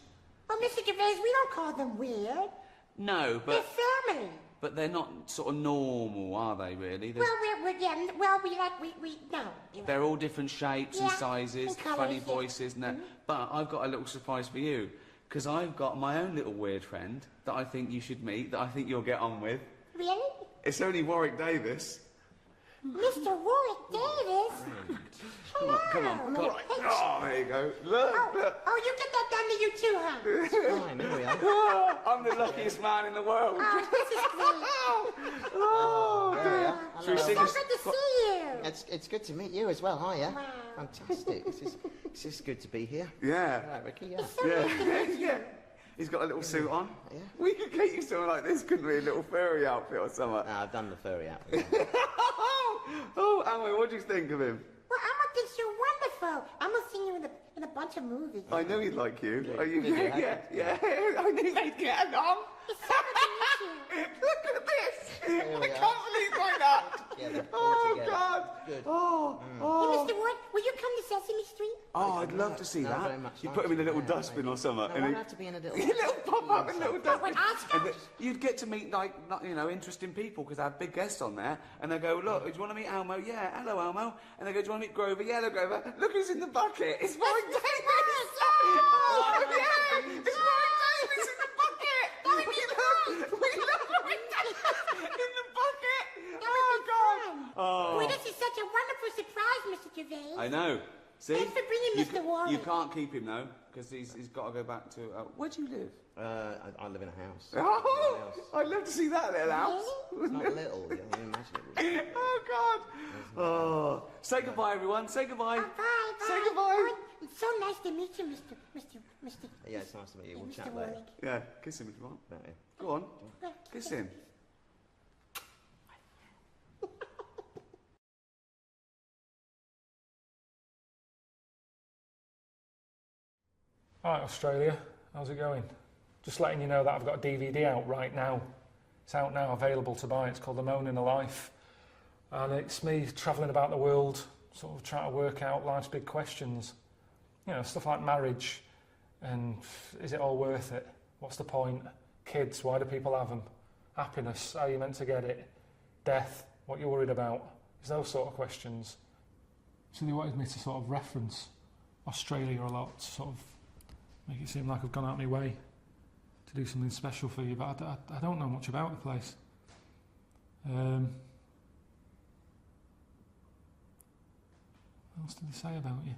Oh, Mr. Gervais, we don't call them weird. No, but... They're family. But they're not sort of normal, are they, really? Well, no. They're all different shapes and sizes, and colours, funny voices, and that. But I've got a little surprise for you, because I've got my own little weird friend that I think you should meet, that I think you'll get on with. Really? It's only Warwick Davis. Mr. Warwick Davis? Hello. Come on. Oh, there you go. Look. Oh, you get that done to you too, huh? Fine, here we are. I'm the luckiest man in the world. Oh, this is great. There we are. It's so good to see you. It's good to meet you as well. Hiya. Wow. Fantastic. It's just good to be here. Yeah. Right, Ricky, yeah. It's so nice to meet you. Yeah. He's got a little suit on. Yeah. We could get you something like this, couldn't we? A little furry outfit or something. I've done the furry outfit. Oh, Amway, what do you think of him? Well, Emma thinks you're wonderful. I'm gonna see you in a bunch of movies. I know he'd like you. Yeah. Are you? Yeah. I knew they'd get along. It's so good to meet you. Look at this. Here we I are. can't believe like that. Together, all Oh, together. God. Good. Oh. Hey, Mr. Ward, will you come to Sesame Street? Oh, I'd love to see No, that. very much You like put him in a little it. dustbin or something. No, and I'd have to be in a little... a little pop-up in a little dustbin. Oscar? And you'd get to meet, like, interesting people, because I have big guests on there. And they go, look, do you want to meet Elmo? Yeah, hello, Elmo. And they go, do you want to meet Grover? Yeah, hello, Grover. Look who's in the bucket. It's Warwick Davis. Oh, yeah. It's Warwick Davis in the bucket. We love Warwick Davis in the bucket. Oh, God. Oh. Boy, this is such a wonderful surprise, Mr. Gervais. I know. See? Thanks for bringing Mr. Warwick. You can't keep him, though, because he's got to go back to... where do you live? I live in a house. Oh, I'd love to see that little house. It's not little, you can imagine it was. Oh, God. Oh. Say goodbye, everyone. Say goodbye. Bye. Say goodbye. Oh, it's so nice to meet you, Mr. Yeah, it's nice to meet you. We'll Mr. chat later. Warwick. Yeah, kiss him if you want. Don't you? Go on. Kiss him. Alright, Australia, how's it going? Just letting you know that I've got a DVD out right now. It's out now, available to buy. It's called The Moan in a Life. And it's me travelling about the world, sort of trying to work out life's big questions. You know, stuff like marriage, and is it all worth it? What's the point? Kids, why do people have them? Happiness, how are you meant to get it? Death, what you're worried about? It's those sort of questions. So they wanted me to sort of reference Australia a lot, to sort of make it seem like I've gone out my way to do something special for you, but I don't know much about the place. What else did they say about you?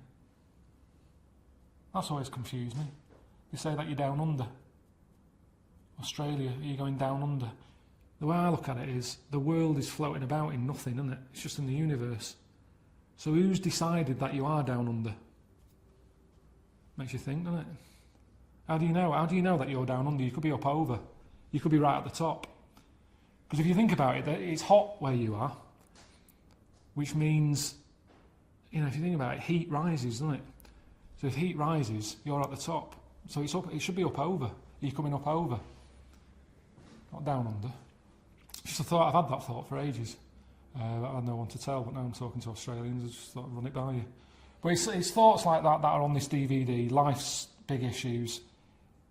That's always confused me. They say that you're down under. Australia, are you going down under? The way I look at it is, the world is floating about in nothing, isn't it? It's just in the universe. So who's decided that you are down under? Makes you think, doesn't it? How do you know? How do you know that you're down under? You could be up over. You could be right at the top. Because if you think about it, it's hot where you are, which means, you know, if you think about it, heat rises, doesn't it? So if heat rises, you're at the top. So it's up. It should be up over. You're coming up over, not down under. Just a thought. I've had that thought for ages. I had no one to tell, but now I'm talking to Australians. I just thought I'd run it by you. But it's thoughts like that that are on this DVD. Life's big issues.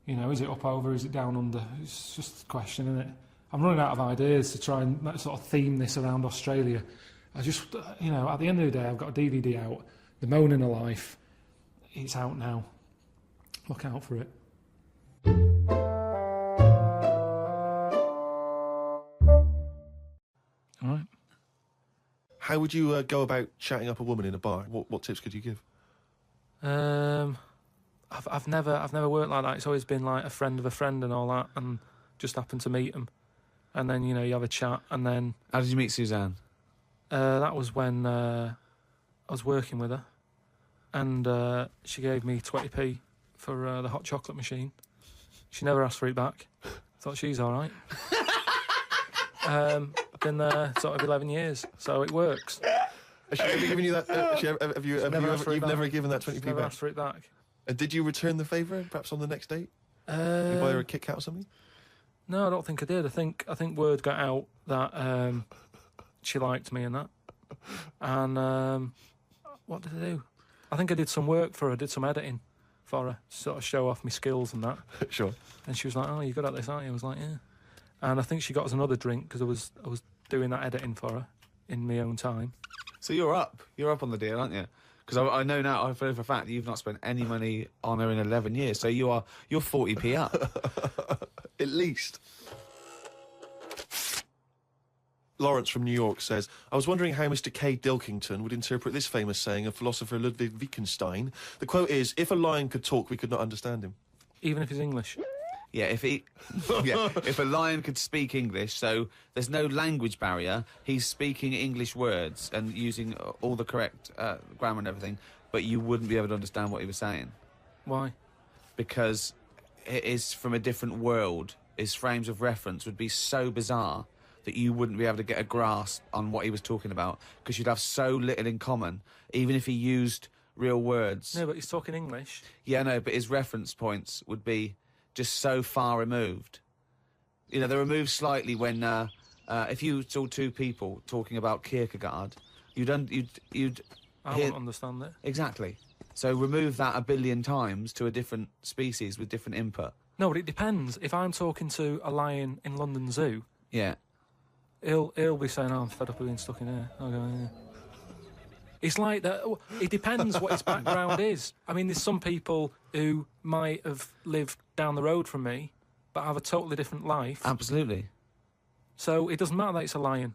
You know, is it up over? Is it down under? It's just a question, isn't it? I'm running out of ideas to try and sort of theme this around Australia. I just, you know, at the end of the day, I've got a DVD out, The Moaning of Life. It's out now. Look out for it. All right. How would you go about chatting up a woman in a bar? What tips could you give? I've never worked like that. It's always been like a friend of a friend and all that, and just happened to meet them, and then you know you have a chat, and then. How did you meet Suzanne? That was when I was working with her, and she gave me 20p for the hot chocolate machine. She never asked for it back. Thought she's all right. Been there sort of 11 years, so it works. Has she ever given you that? You've never given that 20p never back? asked for it back. And did you return the favour, perhaps on the next date? You buy her a Kit Kat or something? No, I don't think I did. I think word got out that she liked me and that. And what did I do? I think I did some work for her, did some editing for her, sort of show off my skills and that. Sure. And she was like, "Oh, you're good at this, aren't you?" I was like, "Yeah." And I think she got us another drink because I was doing that editing for her in my own time. So you're up on the deal, aren't you? Because I know now, I know for a fact you've not spent any money on her in 11 years, so you're 40p up. At least. Lawrence from New York says, I was wondering how Mr. K. Pilkington would interpret this famous saying of philosopher Ludwig Wittgenstein. The quote is, if a lion could talk, we could not understand him. Even if he's English? Yeah, if a lion could speak English, so there's no language barrier, he's speaking English words and using all the correct grammar and everything, but you wouldn't be able to understand what he was saying. Why? Because it is from a different world. His frames of reference would be so bizarre that you wouldn't be able to get a grasp on what he was talking about, because you'd have so little in common, even if he used real words. No, but he's talking English. Yeah, no, but his reference points would be just so far removed. You know, they're removed slightly when, if you saw two people talking about Kierkegaard, you'd I hear... wouldn't understand it. Exactly. So remove that 1 billion times to a different species with different input. No, but it depends. If I'm talking to a lion in London Zoo... Yeah. He'll be saying, "Oh, I'm fed up of being stuck in here." I'll go, "Yeah." It's like that. It depends what his background is. I mean, there's some people who might have lived down the road from me, but have a totally different life. Absolutely. So it doesn't matter that it's a lion,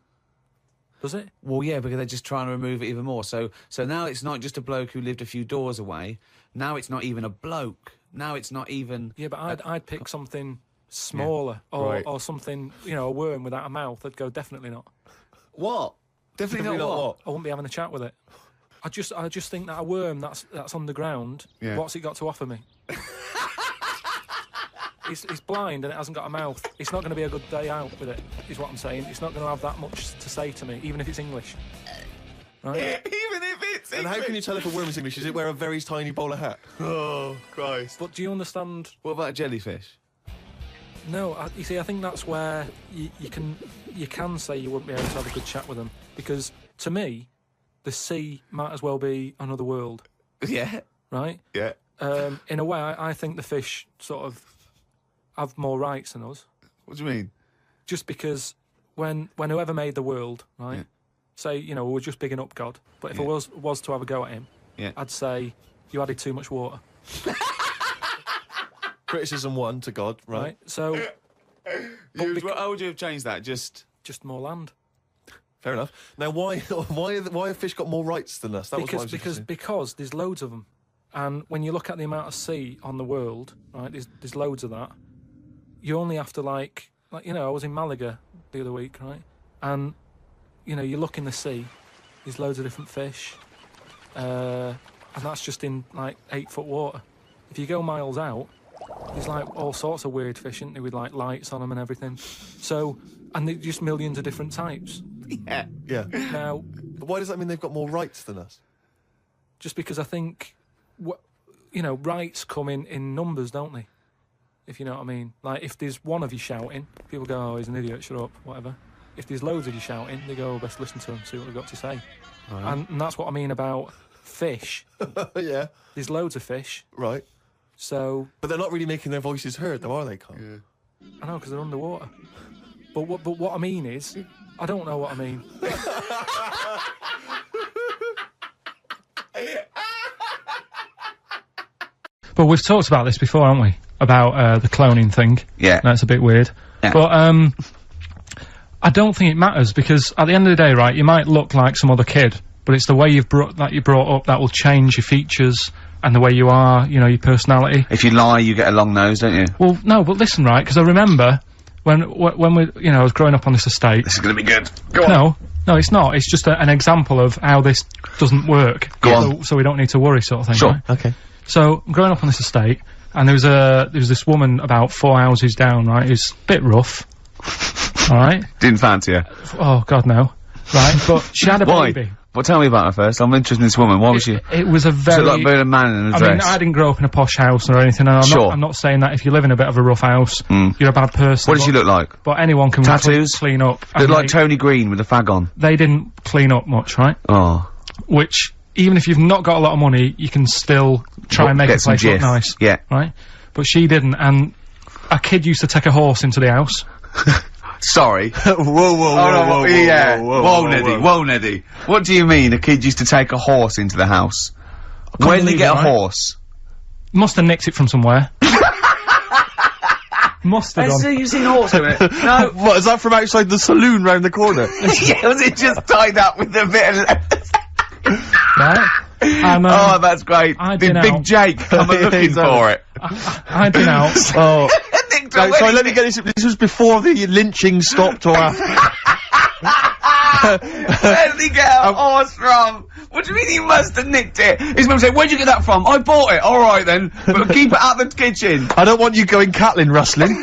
does it? Well, yeah, because they're just trying to remove it even more. So now it's not just a bloke who lived a few doors away. Now it's not even a bloke. Now it's not even... Yeah, but I'd pick something smaller, or something, you know, a worm without a mouth. I'd go, definitely not. What? Definitely not what? I wouldn't be having a chat with it. I just think that a worm that's underground, what's it got to offer me? It's blind and it hasn't got a mouth. It's not going to be a good day out with it, is what I'm saying. It's not going to have that much to say to me, even if it's English. Right? Even if it's English? And how can you tell if a worm is English? Does it wear a very tiny bowler hat? Oh, Christ. But do you understand... What about a jellyfish? No, you see, I think that's where you can say you wouldn't be able to have a good chat with them, because to me, the sea might as well be another world. Yeah. Right? Yeah. In a way, I think the fish sort of have more rights than us. What do you mean? Just because when whoever made the world, right? Yeah. Say, you know, we're just bigging up God, but if I was to have a go at him, I'd say you added too much water. Criticism 1 to God, right? So, how would you have changed that? Just more land. Fair enough. Now, why have fish got more rights than us? Because there's loads of them, and when you look at the amount of sea on the world, right? There's loads of that. You only have to like you know, I was in Malaga the other week, right? And you know, you look in the sea, there's loads of different fish, and that's just in like 8-foot water. If you go miles out, there's like all sorts of weird fish, isn't there, with like lights on them and everything. So, and there's just millions of different types. Yeah. Now, but why does that mean they've got more rights than us? Just because I think, you know, rights come in numbers, don't they? If you know what I mean. Like, if there's one of you shouting, people go, "Oh, he's an idiot, shut up," whatever. If there's loads of you shouting, they go, "Oh, best listen to them, see what they've got to say." Right. And that's what I mean about fish. Yeah. There's loads of fish. Right. So... But they're not really making their voices heard, though, are they, Carl? Yeah. I know, because they're underwater. But what I mean is, I don't know what I mean. But we've talked about this before, haven't we? About the cloning thing. Yeah. That's a bit weird. Yeah. But I don't think it matters, because at the end of the day, right, you might look like some other kid, but it's the way you're brought up that will change your features and the way you are, you know, your personality. If you lie, you get a long nose, don't you? Well, no, but listen, right, because I remember when we, you know, I was growing up on this estate. This is going to be good. Go on. No, it's not. It's just an example of how this doesn't work. Go on. So we don't need to worry, sort of thing. Sure. Right? Okay. So I'm growing up on this estate, and there was this woman about 4 houses down, right? Who's a bit rough. All right. Didn't fancy her. Oh God, no. Right, but she had a Why? baby. Well, tell me about her first. I'm interested in this woman. Why was she? It was a very. Was it like a man in a I dress? mean, I didn't grow up in a posh house or anything, and I'm not saying that if you live in a bit of a rough house, you're a bad person. What did she look like? But anyone can Tattoos? clean up. Looked like Tony Green with a fag on. They didn't clean up much, right? Oh. Which, even if you've not got a lot of money, you can still try and make a place look nice. Yeah. Right? But she didn't, and a kid used to take a horse into the house. Sorry. Whoa, Neddy. What do you mean a kid used to take a horse into the house? Where did he get a horse? Must have nicked it from somewhere. Must have done. So you've seen a horse in it? No. What, is that from outside the saloon round the corner? Yeah, was it just tied up with a bit of... Right? Oh, that's great. Did Big Jake come looking for it? I'd been out. Oh. No, sorry, let me get this. This was before the lynching stopped, or after. Where did he get a horse from? What do you mean he must have nicked it? His mum said, where'd you get that from? I bought it. All right, then. But keep it out the kitchen. I don't want you going Catlin rustling.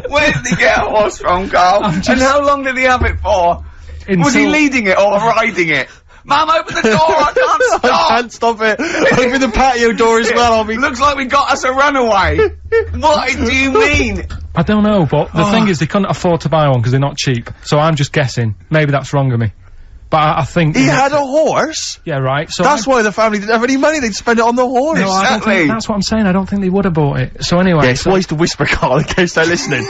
Where did he get a horse from, Carl? And how long did he have it for? Was he leading it or riding it? Mum, open the door, I can't stop! I can't stop it. Open the patio door as well, I'll be... Looks like we got us a runaway. What do you mean? I don't know, but the thing is, they couldn't afford to buy one because they're not cheap. So I'm just guessing. Maybe that's wrong of me. But I think... He had a horse? Yeah, right. So that's why the family didn't have any money, they'd spend it on the horse. No, I don't think, that's what I'm saying, I don't think they would have bought it. So anyway... Yeah, it's wise to whisper, Carl, in case they're listening.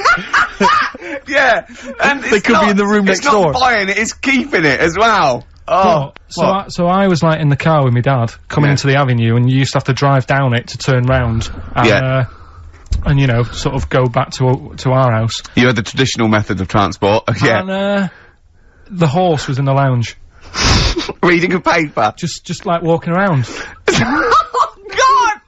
Yeah, and they could be in the room next door. It's not buying it, it's keeping it as well. Oh, so I was like in the car with my dad coming into the avenue, and you used to have to drive down it to turn round. And, and you know, sort of go back to our house. You had the traditional method of transport, yeah. And the horse was in the lounge, reading a paper, just like walking around. What?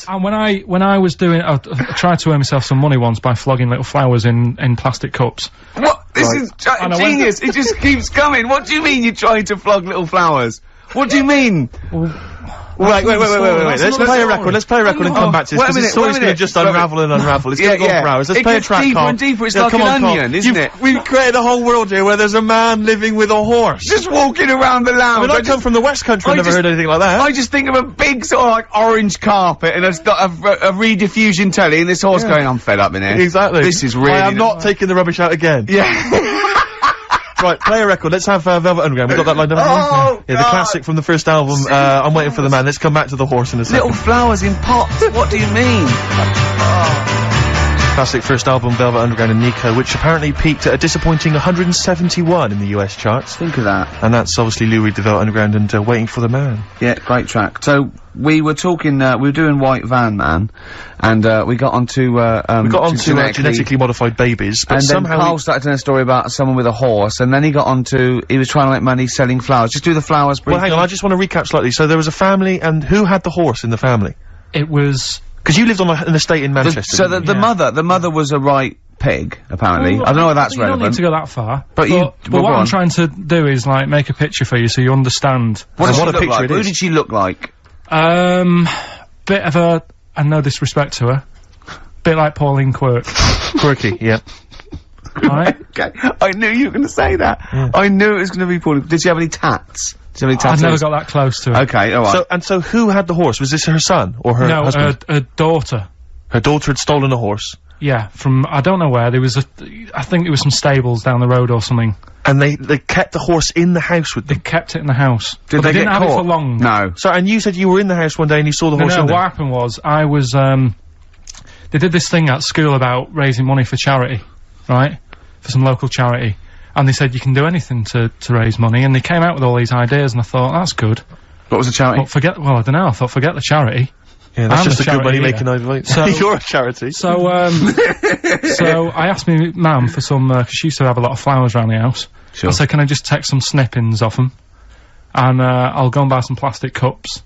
And when I was doing, I tried to earn myself some money once by flogging little flowers in plastic cups. What? This is genius. It just keeps coming. What do you mean you're trying to flog little flowers? What do you mean? Wait. Let's play a record. Let's play a record and come back to this. Because the story's going to just unravel and unravel. It's going to go on for hours. Let's play a track, deeper Carl. and deeper. It's like an onion, isn't it? We've created a whole world here where there's a man living with a horse. Just walking around the lounge. I come from the West Country. I've never heard anything like that. I just think of a big sort of like orange carpet and a rediffusion telly and this horse going, I'm fed up in here. Exactly. This is really... I am not taking the rubbish out again. Yeah. Right, play a record. Let's have Velvet Underground. We've got that lined up. Yeah, the classic from the first album. I'm Waiting for the Man. Let's come back to the horse in a second. Little flowers in pots. What do you mean? Classic first album, Velvet Underground and Nico, which apparently peaked at a disappointing 171 in the US charts. Think of that. And that's obviously Lou Reed, the Velvet Underground, and Waiting for the Man. Yeah, great track. So, we were talking, we were doing White Van Man, and we got onto genetically modified babies, but and somehow then Carl started telling a story about someone with a horse, and then he got onto, he was trying to make money selling flowers. Just do the flowers briefly. Well, hang on, I just want to recap slightly. So there was a family, and who had the horse in the family? It was... Because you lived on an estate in Manchester. So the mother was a right pig, apparently. Well, I don't know where that's relevant. You don't need to go that far. But what I'm trying to do is, like, make a picture for you so you understand what a picture it is. Who did she look like? Bit of a, and no disrespect to her, bit like Pauline Quirk. Quirky, yeah. Right? Okay, I knew you were going to say that. Yeah. I knew it was going to be Pauline. Did she have any tats? I've never got that close to it. Okay, alright. So who had the horse? Was this her son or her husband? No, her daughter. Her daughter had stolen a horse? Yeah, from, I don't know where, there was I think there was some stables down the road or something. And they kept the horse in the house with them? They kept it in the house. Did they didn't get have caught? it for long. No. So, and you said you were in the house one day and you saw the horse in there? No, what happened was, I was, they did this thing at school about raising money for charity, right? For some local charity. And they said you can do anything to raise money, and they came out with all these ideas, and I thought, that's good. What was the charity? Well, I don't know, I thought, forget the charity. Yeah, that's just a good money-making idea. idea. So, you're a charity. So, so I asked my mum for some, because she used to have a lot of flowers around the house. Sure. I said, can I just take some snippings off them? And, I'll go and buy some plastic cups.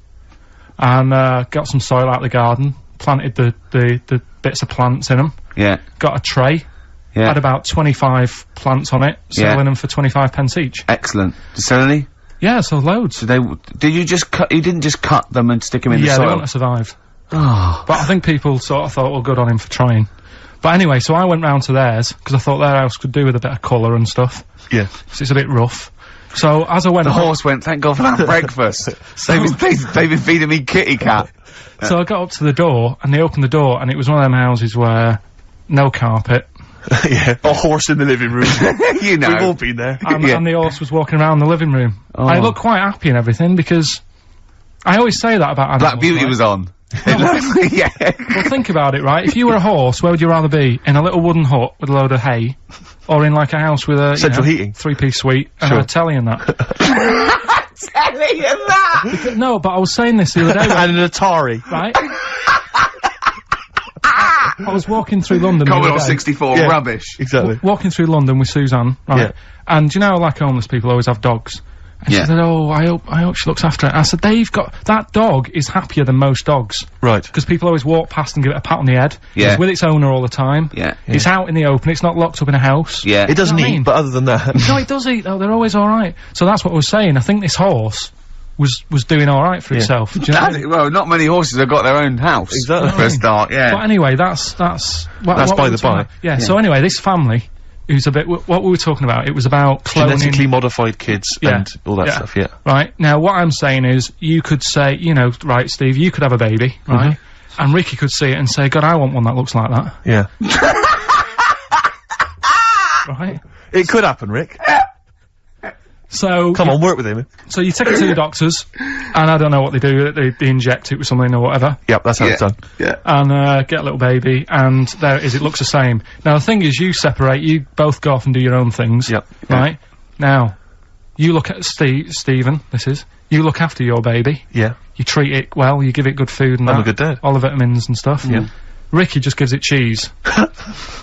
And, got some soil out of the garden, planted the bits of plants in them. Yeah. Got a tray. Yeah. Had about 25 plants on it, selling them for 25 pence each. Excellent. Did you sell any? Yeah, so loads. Did you just cut, you didn't just cut them and stick them in the soil? Yeah, they wouldn't have survived. Oh. But I think people sort of thought, well, good on him for trying. But anyway, so I went round to theirs, because I thought their house could do with a bit of colour and stuff. Yeah. Because it's a bit rough. So as I went... The horse went, thank God for that breakfast. They've been feeding me kitty cat. So I got up to the door, and they opened the door, and it was one of them houses where no carpet. Yeah, a horse in the living room. You know. We've all been there. And the horse was walking around the living room. Oh. I looked quite happy and everything, because I always say that about animals. Black Beauty right? was on. Yeah. Well, think about it, right? If you were a horse, where would you rather be? In a little wooden hut with a load of hay, or in like a house with a central heating, 3-piece suite, and a telly and that? Telly and that. No, but I was saying this the other day. And an Atari, right? I was walking through London. Commodore 64, rubbish. Exactly. Walking through London with Suzanne, right? Yeah. And you know, like homeless people always have dogs. And she said, "Oh, I hope she looks after it." I said, that dog is happier than most dogs. Right. Because people always walk past and give it a pat on the head. Yeah. It's with its owner all the time. Yeah. It's out in the open. It's not locked up in a house. Yeah. It doesn't You know what I eat, mean? but other than that. No, it does eat though. They're always alright. So that's what I was saying. I think this horse was doing alright for itself. Do you know? Well, not many horses have got their own house. Exactly. For a start, yeah. But anyway, that's That's what by we the were talking by. about. Yeah, so anyway, this family, who's a bit, what we were talking about, it was about cloning. Genetically modified kids and all that stuff, yeah. Right, now what I'm saying is, you could say, you know, right, Steve, you could have a baby, right? And Ricky could see it and say, God, I want one that looks like that. Yeah. Right? It could happen, Rick. So... Come on, work with him. So you take it to the doctors, and I don't know what they do, they inject it with something or whatever. Yep, that's how it's done. Yeah. And, get a little baby, and there it is, it looks the same. Now the thing is, you separate, you both go off and do your own things. Yep. Right? Now, you look at Stephen, you look after your baby. Yeah. You treat it well, you give it good food and I'm that. a good dad. All the vitamins and stuff. Yeah. Ricky just gives it cheese.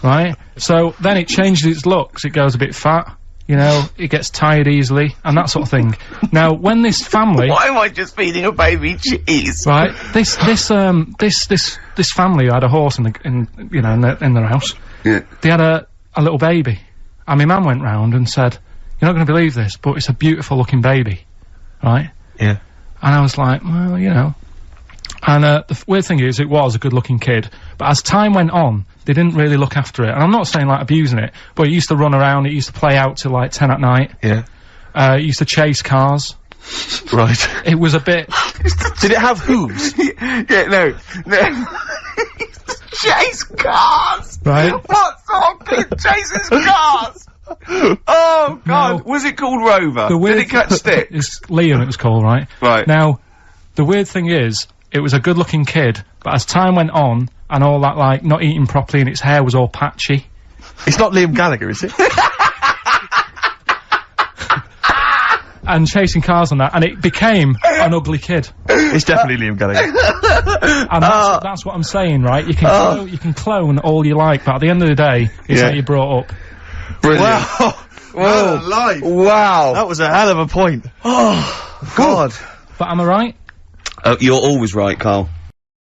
Right? So, then it changes its looks, it goes a bit fat. You know, it gets tired easily, and that sort of thing. Now, when this family... Why am I just feeding a baby cheese? Right, this family who had a horse in their house. Yeah. They had a little baby. And my mum went round and said, "You're not going to believe this, but it's a beautiful looking baby." Right? Yeah. And I was like, well, you know. And, the weird thing is, it was a good looking kid. But as time went on, they didn't really look after it. And I'm not saying, like, abusing it, but it used to run around, it used to play out till, like, 10 at night. Yeah. It used to chase cars. Right. It was a bit... Did it have hooves? Yeah, no. Chase cars! Right. What sort of kid chases cars? Oh, God. No. Was it called Rover? The weird Did it catch sticks? It's Liam, it was called, right? Right. Now, the weird thing is, it was a good-looking kid, but as time went on, and all that, like, not eating properly and its hair was all patchy. It's not Liam Gallagher, is it? And chasing cars and that, and it became an ugly kid. It's definitely Liam Gallagher. And that's what I'm saying, right? You can clone all you like, but at the end of the day, it's how you brought up. Brilliant. Wow. Whoa. Life. Wow. That was a hell of a point. Oh, God. But am I right? You're always right, Carl.